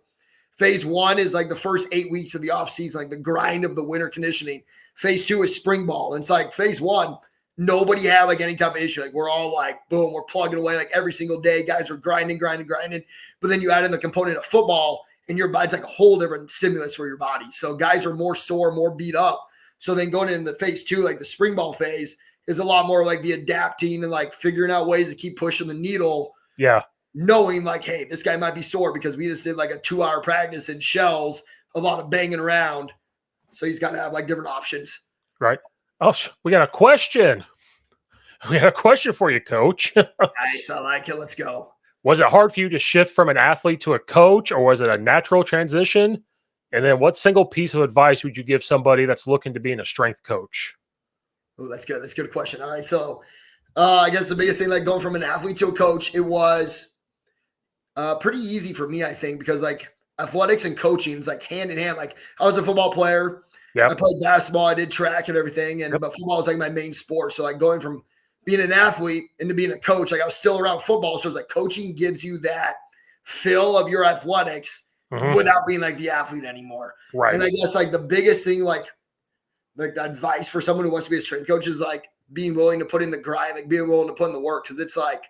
phase 1 is like the first 8 weeks of the off season, like the grind of the winter conditioning. Phase 2 is spring ball. And it's like phase 1, nobody had like any type of issue. Like we're all like, boom, we're plugging away like every single day. Guys are grinding. But then you add in the component of football and your body's like a whole different stimulus for your body. So guys are more sore, more beat up. So then going into phase 2, like the spring ball phase, is a lot more like the adapting and like figuring out ways to keep pushing the needle. Yeah. Knowing like, hey, this guy might be sore because we just did like a 2-hour practice in shells, a lot of banging around. So he's got to have like different options. Right. Oh, we got a question. We got a question for you, Coach. Nice. I like it. Let's go. Was it hard for you to shift from an athlete to a coach, or was it a natural transition? And then what single piece of advice would you give somebody that's looking to be a strength coach? Oh, that's good. That's a good question. All right. So I guess the biggest thing, like going from an athlete to a coach, it was pretty easy for me, I think, because like athletics and coaching is like hand in hand. Like I was a football player. Yep. I played basketball. I did track and everything. And but football was like my main sport. So like going from being an athlete into being a coach, like I was still around football. So it's like coaching gives you that feel of your athletics without being like the athlete anymore. Right. And I guess like the biggest thing, like the advice for someone who wants to be a strength coach is like being willing to put in the grind, like being willing to put in the work. Cause it's like,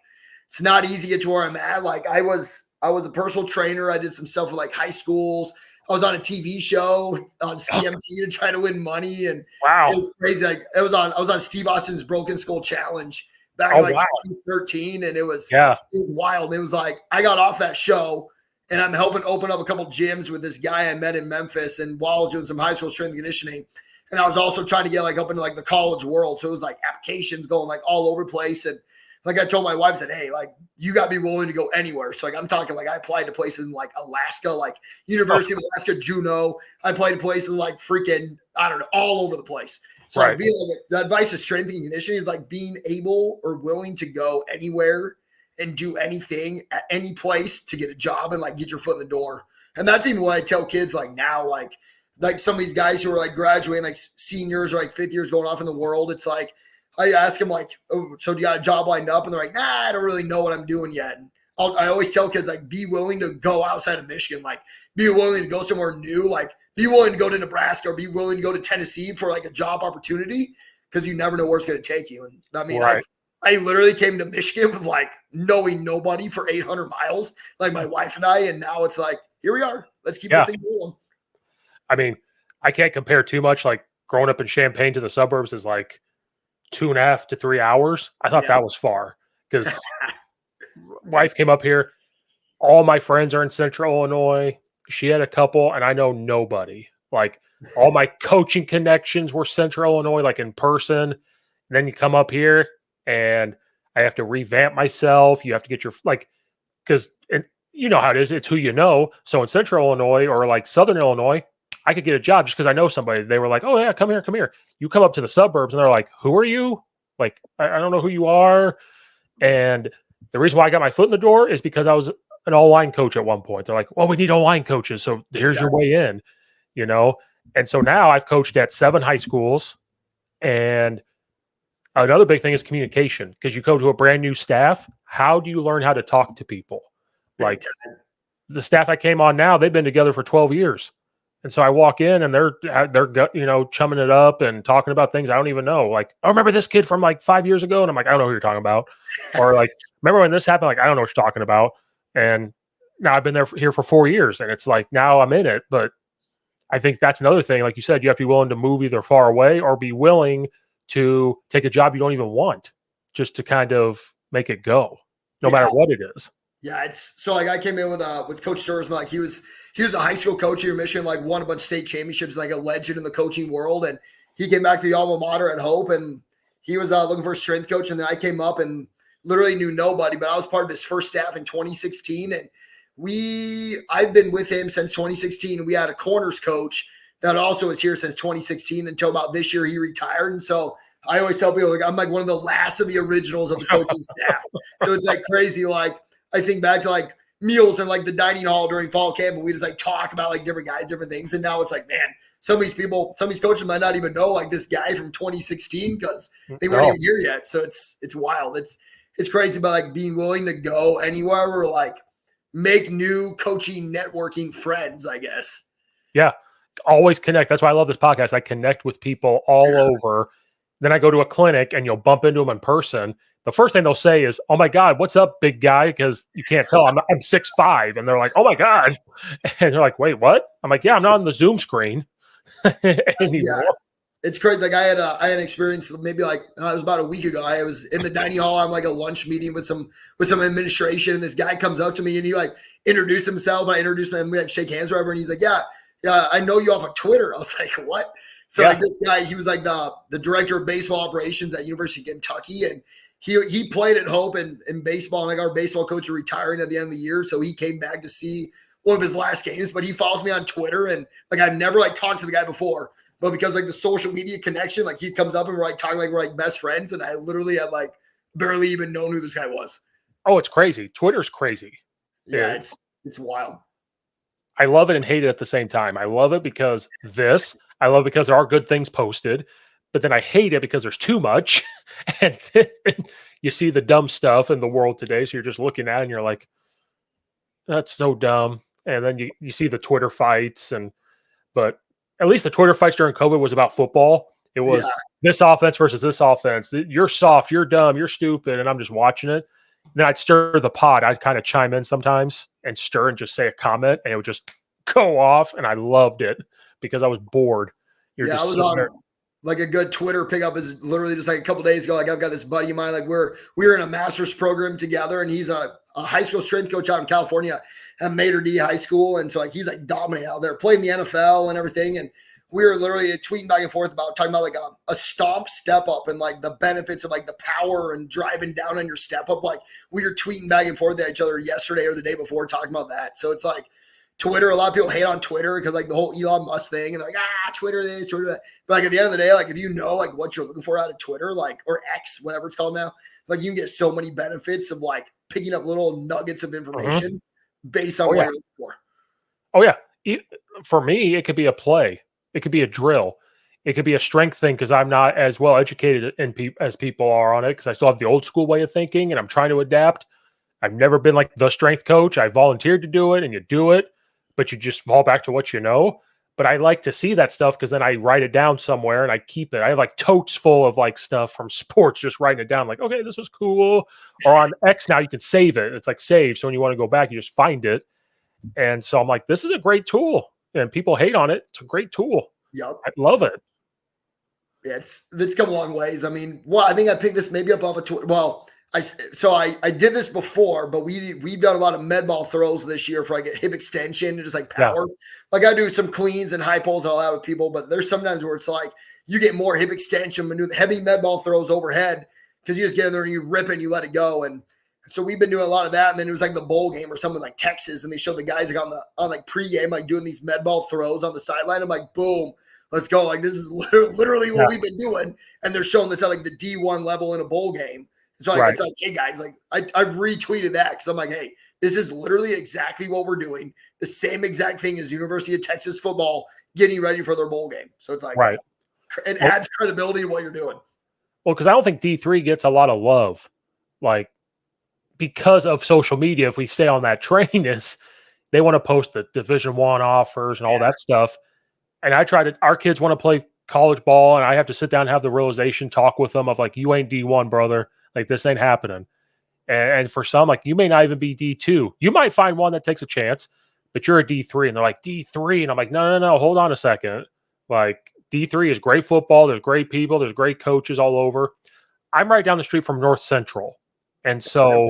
it's not easy to get to where I'm at. Like I was a personal trainer. I did some stuff with like high schools. I was on a TV show on CMT to try to win money. And wow, it was crazy. Like I was on Steve Austin's Broken Skull Challenge back in like 2013. And it was wild. It was like, I got off that show and I'm helping open up a couple gyms with this guy I met in Memphis. And while I was doing some high school strength and conditioning, and I was also trying to get like up into like the college world. So it was like applications going like all over the place. And like I told my wife, I said, hey, like you got to be willing to go anywhere. So like I'm talking like I applied to places in like Alaska, like University of Alaska, Juneau. I applied to places like freaking, I don't know, all over the place. So like being like the advice of strength and conditioning is like being able or willing to go anywhere and do anything at any place to get a job and like get your foot in the door. And that's even what I tell kids like now, like some of these guys who are like graduating, like seniors or like fifth years going off in the world. It's like, I ask them like, oh, so do you got a job lined up? And they're like, nah, I don't really know what I'm doing yet. And I always tell kids like, be willing to go outside of Michigan, like be willing to go somewhere new, like be willing to go to Nebraska or be willing to go to Tennessee for like a job opportunity because you never know where it's going to take you. And I mean, I literally came to Michigan with like knowing nobody for 800 miles, like my wife and I, and now it's like, here we are. Let's keep this thing going. I mean, I can't compare too much. Like growing up in Champaign to the suburbs is like 2.5 to 3 hours. I thought that was far because wife came up here. All my friends are in Central Illinois. She had a couple, and I know nobody. Like all my coaching connections were Central Illinois, like in person. And then you come up here, and I have to revamp myself. You have to get your because you know how it is. It's who you know. So in Central Illinois or like Southern Illinois, I could get a job just because I know somebody. They were like, oh, yeah, come here. You come up to the suburbs and they're like, who are you? Like, I don't know who you are. And the reason why I got my foot in the door is because I was an all-line coach at one point. They're like, well, we need all-line coaches. So here's your way in, you know? And so now I've coached at 7 high schools. And another big thing is communication because you go to a brand new staff. How do you learn how to talk to people? Like the staff I came on now, they've been together for 12 years. And so I walk in and they're chumming it up and talking about things I don't even know. Like, I remember this kid from like 5 years ago. And I'm like, I don't know who you're talking about. Or like, remember when this happened? Like, I don't know what you're talking about. And now I've been here for 4 years and it's like, now I'm in it. But I think that's another thing. Like you said, you have to be willing to move either far away or be willing to take a job you don't even want just to kind of make it go no matter what it is. Yeah. It's so like I came in with Coach Sturzman, like he was a high school coach here in Michigan, like won a bunch of state championships, like a legend in the coaching world. And he came back to the alma mater at Hope and he was looking for a strength coach. And then I came up and literally knew nobody, but I was part of his first staff in 2016. And I've been with him since 2016. And we had a corners coach that also was here since 2016 until about this year he retired. And so I always tell people, like, I'm like one of the last of the originals of the coaching staff. So it's like crazy. Like I think back to like meals in like the dining hall during fall camp, and we just like talk about like different guys, different things. And now it's like, man, some of these coaches might not even know like this guy from 2016 because they weren't even here yet. So it's wild. It's crazy about like being willing to go anywhere or like make new coaching networking friends, I guess. Yeah. Always connect. That's why I love this podcast. I connect with people all over. Then I go to a clinic and you'll bump into them in person. The first thing they'll say is, "Oh my God, what's up, big guy?" Because you can't tell. I'm 6'5", and they're like, "Oh my God," and they're like, "Wait, what?" I'm like, "Yeah, I'm not on the Zoom screen anymore." Yeah. It's crazy. Like I had an experience maybe like it was about a week ago. I was in the dining hall on like a lunch meeting with some administration, and this guy comes up to me and he like introduced himself. And I introduced him and we like shake hands or whatever. And he's like, "Yeah, I know you off of Twitter." I was like, "What?" So like this guy, he was like the director of baseball operations at University of Kentucky, and he played at Hope in baseball. And like our baseball coach is retiring at the end of the year, so he came back to see one of his last games. But he follows me on Twitter, and like I've never like talked to the guy before. But because like the social media connection, like he comes up and we're like talking like we're like best friends, and I literally had like barely even known who this guy was. Oh, it's crazy. Twitter's crazy. Yeah, it's wild. I love it and hate it at the same time. I love it because I love it because there are good things posted, but then I hate it because there's too much, and then you see the dumb stuff in the world today. So you're just looking at it and you're like, "That's so dumb." And then you see the Twitter fights, but at least the Twitter fights during COVID was about football. It was this offense versus this offense. You're soft, you're dumb, you're stupid, and I'm just watching it. Then I'd stir the pot. I'd kind of chime in sometimes and stir and just say a comment, and it would just go off. And I loved it because I was bored. I was on like a good Twitter pickup is literally just like a couple of days ago. Like I've got this buddy of mine. Like we were in a master's program together, and he's a high school strength coach out in California at Mater D High School, and so like he's like dominating out there, playing the NFL and everything. And we were literally tweeting back and forth about talking about like a stomp step up and like the benefits of like the power and driving down on your step up. Like we were tweeting back and forth at each other yesterday or the day before talking about that. So it's like Twitter. A lot of people hate on Twitter because like the whole Elon Musk thing, and they're like, Twitter this, Twitter that. But like at the end of the day, like if you know like what you're looking for out of Twitter, like or X, whatever it's called now, like you can get so many benefits of like picking up little nuggets of information based on what you're looking for. Oh yeah. For me, it could be a play. It could be a drill. It could be a strength thing because I'm not as well educated as people are on it because I still have the old school way of thinking and I'm trying to adapt. I've never been like the strength coach. I volunteered to do it and you do it, but you just fall back to what you know. But I like to see that stuff because then I write it down somewhere and I keep it. I have like totes full of like stuff from sports, just writing it down like, okay, this was cool. Or on X now you can save it. It's like save. So when you want to go back, you just find it. And so I'm like, this is a great tool. And people hate on it. It's a great tool. Yep. I love it. Yeah, it's come a long ways. I mean, well, I think I picked this maybe up off of Twitter. Well, I did this before, but we've done a lot of Medball throws this year for like a hip extension and just like power. Yeah. Like I do some cleans and high pulls all out with people, but there's sometimes where it's like you get more hip extension when you do the heavy Medball throws overhead because you just get in there and you rip it and you let it go. And so we've been doing a lot of that. And then it was like the bowl game or something like Texas, and they showed the guys like on like pregame like doing these Medball throws on the sideline. I'm like, boom, let's go. Like this is literally what we've been doing. And they're showing this at like the D1 level in a bowl game. So like, it's like, hey guys, like I retweeted that because I'm like, hey, this is literally exactly what we're doing. The same exact thing as University of Texas football getting ready for their bowl game. So it's like, it adds credibility to what you're doing. Well, because I don't think D3 gets a lot of love, like because of social media. If we stay on that train, is they want to post the Division I offers and all that stuff. And our kids want to play college ball, and I have to sit down and have the realization talk with them of like, you ain't D1, brother. Like this ain't happening. And for some, like you may not even be D2. You might find one that takes a chance, but you're a D3. And they're like, D3. And I'm like, no, hold on a second. Like D3 is great football. There's great people. There's great coaches all over. I'm right down the street from North Central. And so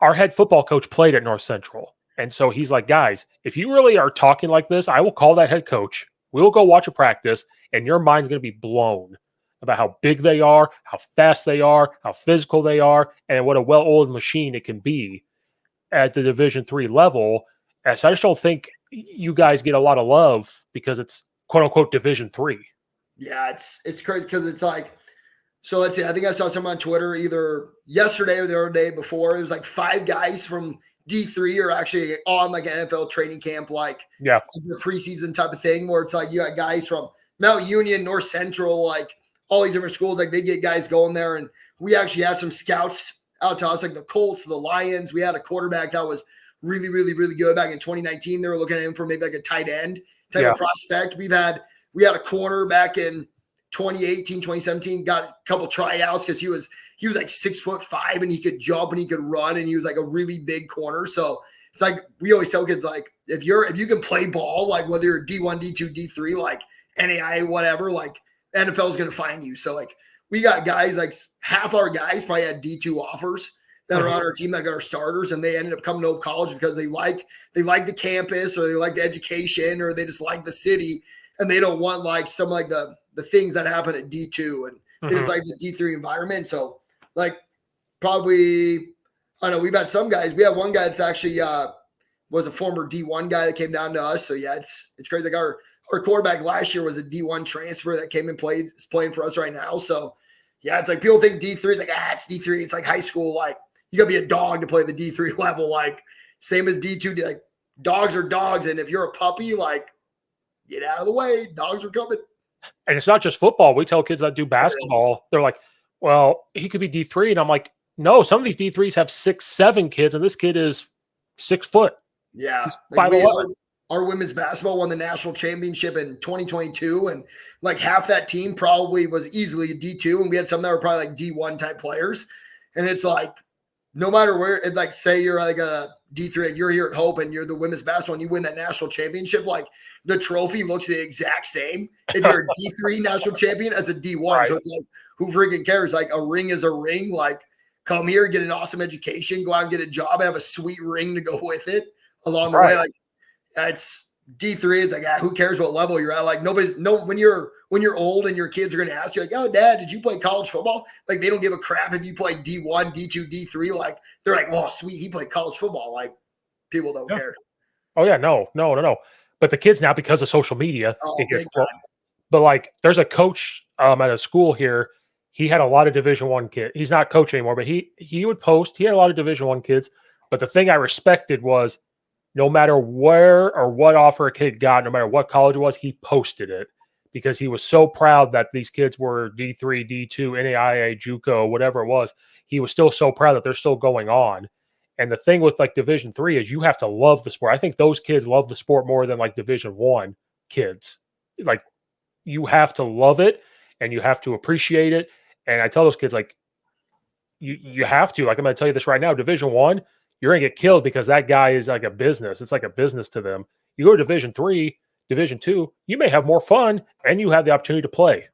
our head football coach played at North Central. And so he's like, guys, if you really are talking like this, I will call that head coach. We'll go watch a practice, and your mind's going to be blown about how big they are, how fast they are, how physical they are, and what a well-oiled machine it can be at the Division III level. And so I just don't think you guys get a lot of love because it's quote-unquote Division III. Yeah, it's crazy because it's like, so let's see, I think I saw something on Twitter either yesterday or the other day before. It was like 5 guys from D3 are actually on like an NFL training camp, like Yeah. the preseason type of thing, where it's like you got guys from Mount Union, North Central, like all these different schools, like they get guys going there. And we actually had some scouts out to us, like the Colts, the Lions. We had a quarterback that was really, really, really good back in 2019. They were looking at him for maybe like a tight end type of prospect. We had a corner back in 2018, 2017, got a couple tryouts because he was like 6'5" and he could jump and he could run and he was like a really big corner. So it's like we always tell kids, like if you can play ball, like whether you're D1, D2, D3, like NAIA, whatever, like NFL is going to find you. So like we got guys, like half our guys probably had D2 offers that are on our team that got our starters, and they ended up coming to Oak College because they like the campus or they like the education or they just like the city, and they don't want like some like the things that happen at D2, and they just like the D3 environment. So like probably, I don't know, we've had some guys. We have one guy that's actually was a former D1 guy that came down to us. So yeah, it's crazy. Like our quarterback last year was a D1 transfer that came and is playing for us right now. So yeah, it's like people think D3 is like, it's D3. It's like high school. Like you gotta be a dog to play the D3 level. Like same as D2. Like dogs are dogs. And if you're a puppy, like get out of the way. Dogs are coming. And it's not just football. We tell kids that do basketball, they're like, well, he could be D3. And I'm like, no, some of these D3s have 6, 7 kids, and this kid is 6 foot. Yeah. Like our women's basketball won the national championship in 2022. And like half that team probably was easily a D2. And we had some that were probably like D1 type players. And it's like, no matter where, like say you're like a D3, like you're here at Hope and you're the women's basketball and you win that national championship, like the trophy looks the exact same if you're a D3 national champion as a D1. Right. So it's like, who freaking cares? Like a ring is a ring. Like come here, get an awesome education, go out and get a job and have a sweet ring to go with it along the way. Like it's D3. It's like, who cares what level you're at? Like when you're old and your kids are going to ask you like, oh dad, did you play college football? Like they don't give a crap if you play D1, D2, D3. Like they're like, well, sweet, he played college football. Like people don't care. Oh yeah. No. But the kids now, because of social media, but like there's a coach at a school here. He had a lot of Division I kids. He's not coach anymore, but he would post. He had a lot of Division I kids. But the thing I respected was no matter where or what offer a kid got, no matter what college it was, he posted it because he was so proud that these kids were D3, D2, NAIA, JUCO, whatever it was. He was still so proud that they're still going on. And the thing with like Division III is you have to love the sport. I think those kids love the sport more than like Division I kids. Like you have to love it and you have to appreciate it. And I tell those kids, like, you have to. Like I'm going to tell you this right now. Division I, you're going to get killed because that guy is like a business. It's like a business to them. You go to Division III, Division II, you may have more fun and you have the opportunity to play,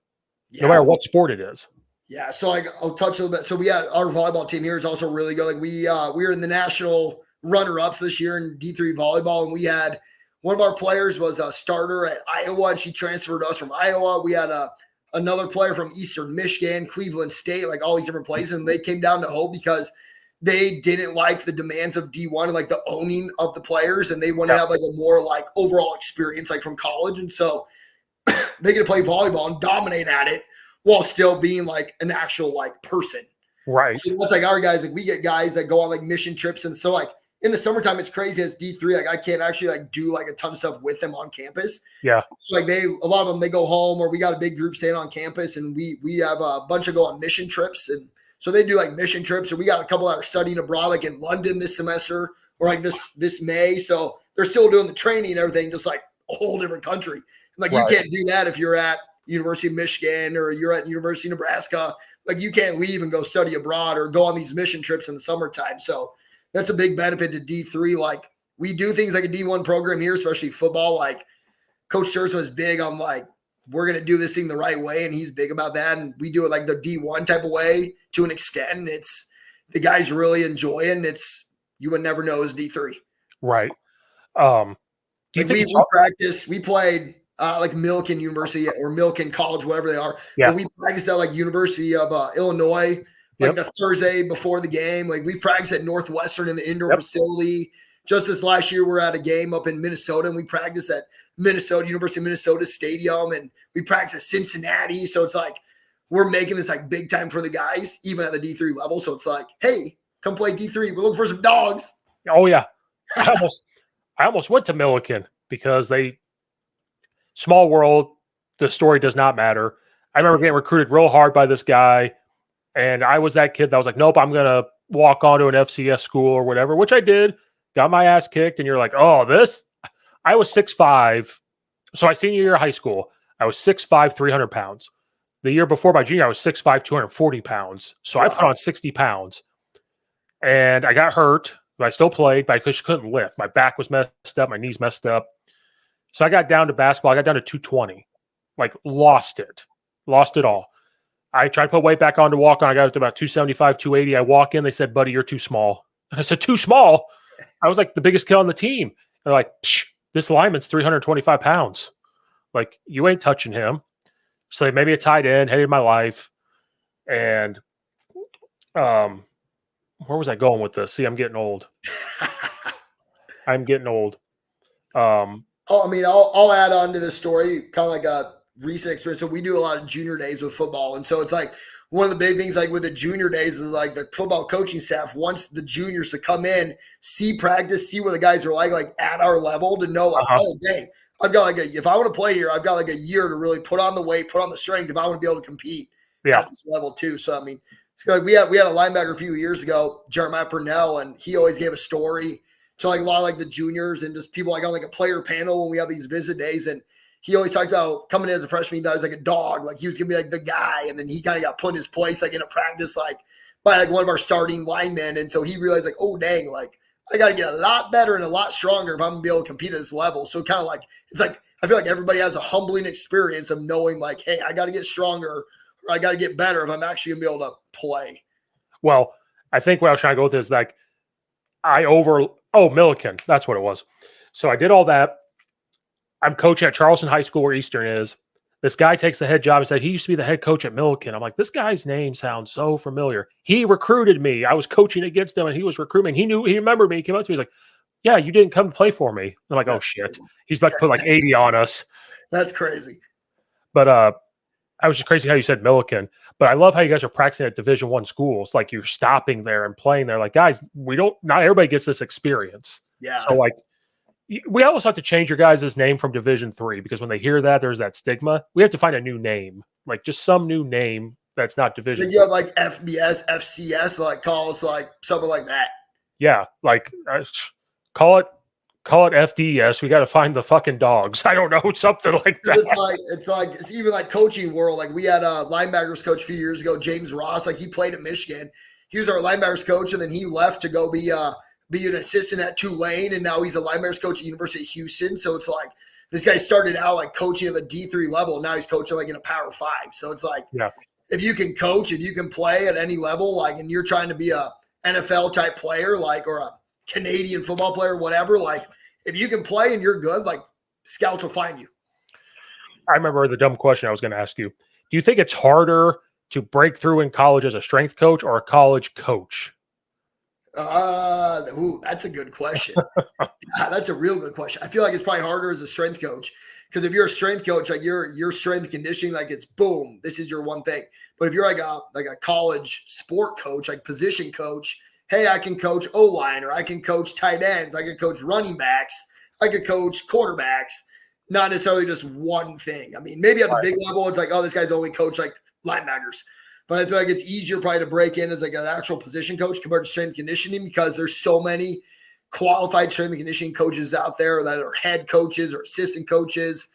no matter what sport it is. Yeah, so like I'll touch a little bit. So we had our volleyball team here is also really good. Like we were in the national runner-ups this year in D3 volleyball, and we had one of our players was a starter at Iowa, and she transferred us from Iowa. We had another player from Eastern Michigan, Cleveland State, like all these different places, and they came down to Hope because they didn't like the demands of D1 and like the owning of the players, and they wanted to have like a more like overall experience like from college, and so they get to play volleyball and dominate at it while still being like an actual like person. Right. So that's like our guys, like we get guys that go on like mission trips. And so like in the summertime, it's crazy as D3, like I can't actually like do like a ton of stuff with them on campus. Yeah. So like a lot of them, they go home or we got a big group staying on campus and we have a bunch of go on mission trips. And so they do like mission trips. And we got a couple that are studying abroad, like in London this semester or like this May. So they're still doing the training and everything, just like a whole different country. Like you can't do that if you're at University of Michigan or you're at University of Nebraska. Like you can't leave and go study abroad or go on these mission trips in the summertime. So that's a big benefit to D3. Like we do things like a D1 program here, especially football. Like Coach Sturson was big on like, we're going to do this thing the right way. And he's big about that. And we do it like the D1 type of way to an extent. It's the guys really enjoy it. And you would never know it's D3. Right. We practice, we played like Milken University or Milken College, whatever they are. Yeah. And we practice at like University of Illinois, like the Thursday before the game. Like we practice at Northwestern in the indoor facility. Just this last year, we're at a game up in Minnesota and we practice at University of Minnesota Stadium, and we practice at Cincinnati. So it's like, we're making this like big time for the guys, even at the D3 level. So it's like, hey, come play D3. We're looking for some dogs. Oh yeah, I almost went to Milliken because small world. The story does not matter. I remember getting recruited real hard by this guy, and I was that kid that was like, nope, I'm gonna walk onto an FCS school or whatever, which I did. Got my ass kicked, and you're like, oh, this. I was 6'5". So my senior year of high school, I was 6'5", 300 pounds. The year before my junior, I was 6'5", 240 pounds. So I put on 60 pounds. And I got hurt, but I still played, but I just couldn't lift. My back was messed up. My knees messed up. So I got down to basketball. I got down to 220. Like, lost it all. I tried to put weight back on to walk on. I got up to about 275, 280. I walk in. They said, buddy, you're too small. And I said, too small? I was like the biggest kid on the team. They're like, psh, this lineman's 325 pounds. Like, you ain't touching him. So they made me a tight end, hated my life. And where was I going with this? See, I'm getting old. I'm getting old. I'll add on to this story, kind of like a recent experience. So we do a lot of junior days with football. And so it's like one of the big things like with the junior days is like the football coaching staff wants the juniors to come in, see practice, see where the guys are like at our level to know like, oh, dang, I've got if I want to play here, I've got like a year to really put on the weight, put on the strength if I want to be able to compete at this level too. So, I mean, it's like we had a linebacker a few years ago, Jeremiah Purnell, and he always gave a story to like a lot of like the juniors and just people like on like a player panel when we have these visit days. And he always talks about coming in as a freshman, he thought he was like a dog, like he was gonna be like the guy. And then he kind of got put in his place like in a practice, like by like one of our starting linemen. And so he realized like, oh dang, like I got to get a lot better and a lot stronger if I'm gonna be able to compete at this level. So kind of like, it's like, I feel like everybody has a humbling experience of knowing like, hey, I got to get stronger or I got to get better if I'm actually gonna be able to play. Well, I think what I was trying to go with is like, Milliken, that's what it was. So I did all that. I'm coaching at Charleston High School where Eastern is. This guy takes the head job and said, he used to be the head coach at Milliken. I'm like, this guy's name sounds so familiar. He recruited me. I was coaching against him and he was recruiting. He remembered me. He came up to me. He's like, yeah, you didn't come play for me. I'm like, oh shit. He's about to put like 80 on us. That's crazy. But I was just crazy how you said Milliken. But I love how you guys are practicing at Division I schools. Like you're stopping there and playing there. Like, guys, not everybody gets this experience. Yeah. So like, we almost have to change your guys' name from Division III because when they hear that, there's that stigma. We have to find a new name, like just some new name that's not Division. You have like FBS, FCS, like call us like something like that. Yeah, like call it FDS. We got to find the fucking dogs. I don't know, something like that. It's even like coaching world. Like we had a linebackers coach a few years ago, James Ross. Like he played at Michigan. He was our linebackers coach, and then he left to go be an assistant at Tulane, and now he's a linebackers coach at University of Houston. So it's like this guy started out like coaching at the D3 level, and now he's coaching like in a Power 5. So it's like if you can coach, if you can play at any level, like, and you're trying to be a NFL type player, like, or a Canadian football player, whatever, like if you can play and you're good, like scouts will find you. I remember the dumb question I was going to ask you. Do you think it's harder to break through in college as a strength coach or a college coach? That's a good question. That's a real good question. I feel like it's probably harder as a strength coach because if you're a strength coach, like your strength conditioning, like it's boom, this is your one thing. But if you're like a college sport coach, like position coach, hey, I can coach O-line or I can coach tight ends, I can coach running backs, I could coach quarterbacks, not necessarily just one thing. I mean, maybe at the big level, it's like, oh, this guy's only coached like linebackers. But I feel like it's easier probably to break in as like an actual position coach compared to strength and conditioning because there's so many qualified strength and conditioning coaches out there that are head coaches or assistant coaches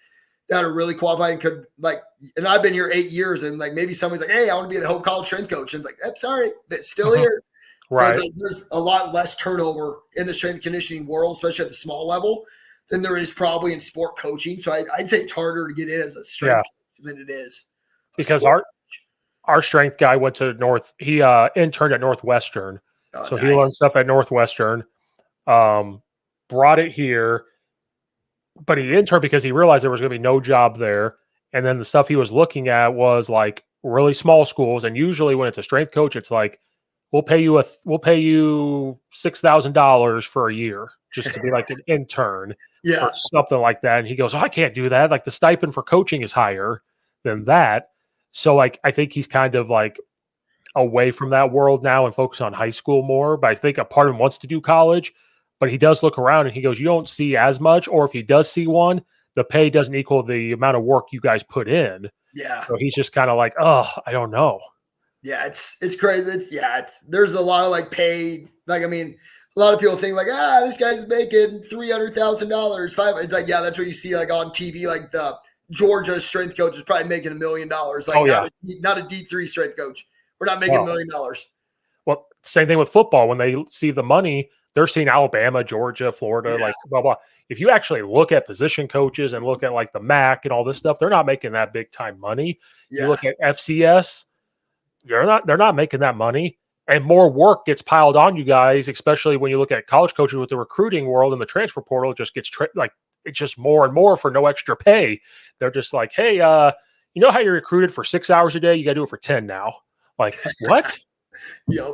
that are really qualified and could like, and I've been here 8 years and like maybe somebody's like, hey, I want to be the whole college strength coach. And it's like, sorry, but still here. Right. So like there's a lot less turnover in the strength and conditioning world, especially at the small level, than there is probably in sport coaching. So I'd say it's harder to get in as a strength coach than it is. Because our strength guy went to he interned at Northwestern. So nice. He learned stuff at Northwestern, brought it here, but he interned because he realized there was going to be no job there. And then the stuff he was looking at was like really small schools. And usually when it's a strength coach, it's like, we'll pay you $6,000 for a year just to be like an intern or something like that. And he goes, oh, I can't do that. Like the stipend for coaching is higher than that. So like, I think he's kind of like away from that world now and focus on high school more. But I think a part of him wants to do college, but he does look around and he goes, you don't see as much, or if he does see one, the pay doesn't equal the amount of work you guys put in. Yeah. So he's just kind of like, oh, I don't know. Yeah, it's crazy. There's a lot of like pay. Like, I mean, a lot of people think like, this guy's making $300,000, $500,000. It's like, yeah, that's what you see like on TV. Like the Georgia strength coach is probably making $1 million. Like, not a D3 strength coach. We're not making $1 million. Well, same thing with football. When they see the money, they're seeing Alabama, Georgia, Florida, like blah blah. If you actually look at position coaches and look at like the MAC and all this stuff, they're not making that big time money. Yeah. You look at FCS, they're not making that money. And more work gets piled on you guys, especially when you look at college coaches with the recruiting world and the transfer portal. It just gets it's just more and more for no extra pay. They're just like, hey, you know how you're recruited for 6 hours a day? You got to do it for 10 now. Like, what? Yep.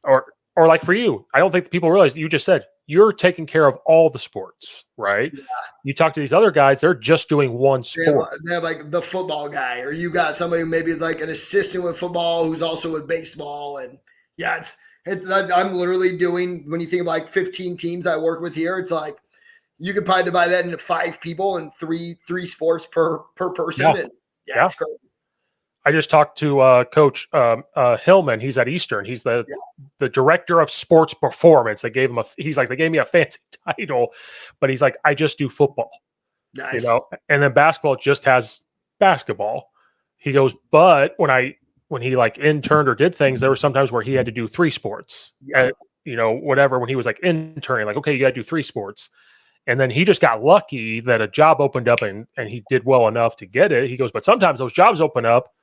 Or like for you, I don't think people realize, you just said you're taking care of all the sports, right? Yeah. You talk to these other guys, they're just doing one sport. They have like the football guy, or you got somebody who maybe is like an assistant with football who's also with baseball. And yeah, it's I'm literally doing, when you think of like 15 teams I work with here, it's like you could probably divide that into 5 people and three sports per person. Yeah. And it's crazy. I just talked to Coach Hillman. He's at Eastern. He's the director of sports performance. They gave him they gave me a fancy title, but he's like, I just do football. Nice. You know, and then basketball just has basketball. He goes, but when he like interned or did things, there were sometimes where he had to do 3 sports. And, you know, whatever, when he was like interning, like, okay, you got to do 3 sports. And then he just got lucky that a job opened up and he did well enough to get it. He goes, but sometimes those jobs open up,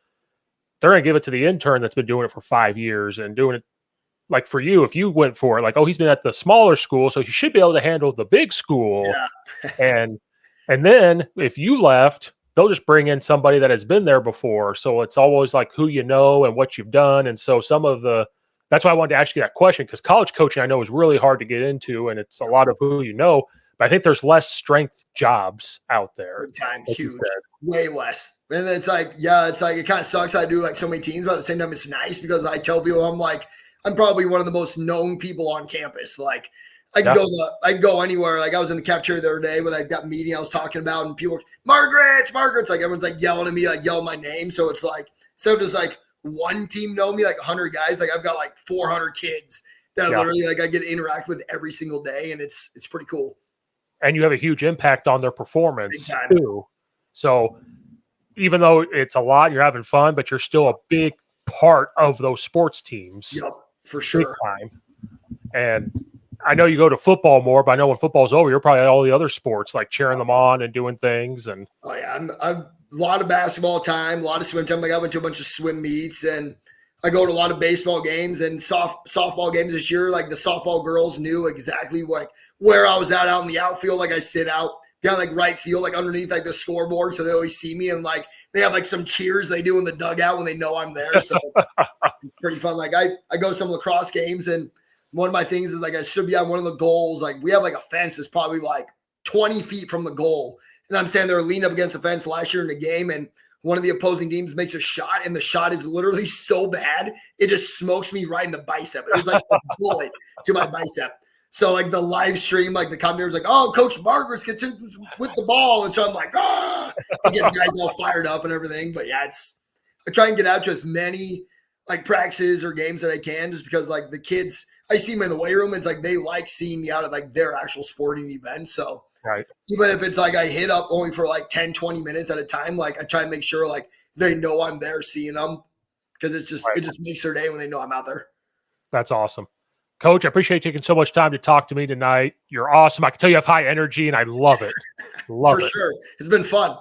they're going to give it to the intern that's been doing it for 5 years and doing it. Like for you, if you went for it, like, oh, he's been at the smaller school, so he should be able to handle the big school. Yeah. and then if you left, they'll just bring in somebody that has been there before. So it's always like who you know and what you've done. And so that's why I wanted to ask you that question, because college coaching I know is really hard to get into, and it's a lot of who you know. But I think there's less strength jobs out there. Huge, way less. And it's like, it kind of sucks. I do like so many teams, but at the same time, it's nice because I tell people I'm probably one of the most known people on campus. Like I can go anywhere. Like I was in the cafeteria the other day with like that meeting I was talking about, and people were, Margritz. Like everyone's like yelling at me, like yelling my name. So it's like, instead of just like one team know me, like 100 guys, like I've got like 400 kids that literally like I get to interact with every single day, and it's pretty cool. And you have a huge impact on their performance too. So even though it's a lot, you're having fun, but you're still a big part of those sports teams. Yep, for sure. Time. And I know you go to football more, but I know when football's over, you're probably at all the other sports, like cheering them on and doing things. And I'm a lot of basketball time, a lot of swim time. Like I went to a bunch of swim meets, and I go to a lot of baseball games and softball games this year. Like the softball girls knew exactly where I was out in the outfield. Like I sit out kind of like right field, like underneath like the scoreboard. So they always see me, and like they have like some cheers they do in the dugout when they know I'm there. So it's pretty fun. Like I go to some lacrosse games, and one of my things is like I should be on one of the goals. Like we have like a fence that's probably like 20 feet from the goal. And I'm standing there leaning up against the fence last year in the game, and one of the opposing teams makes a shot, and the shot is literally so bad, it just smokes me right in the bicep. It was like a bullet to my bicep. So like the live stream, like the commentator was like, oh, Coach Margritz gets in with the ball. And so I'm like, I get the guys all fired up and everything. But yeah, I try and get out to as many like practices or games that I can, just because like the kids, I see them in the weight room. It's like they like seeing me out at like their actual sporting event. So even if it's like I hit up only for like 10, 20 minutes at a time, like I try and make sure like they know I'm there seeing them, because it just makes their day when they know I'm out there. That's awesome. Coach, I appreciate you taking so much time to talk to me tonight. You're awesome. I can tell you have high energy, and I love it. Love it. For sure. It's been fun.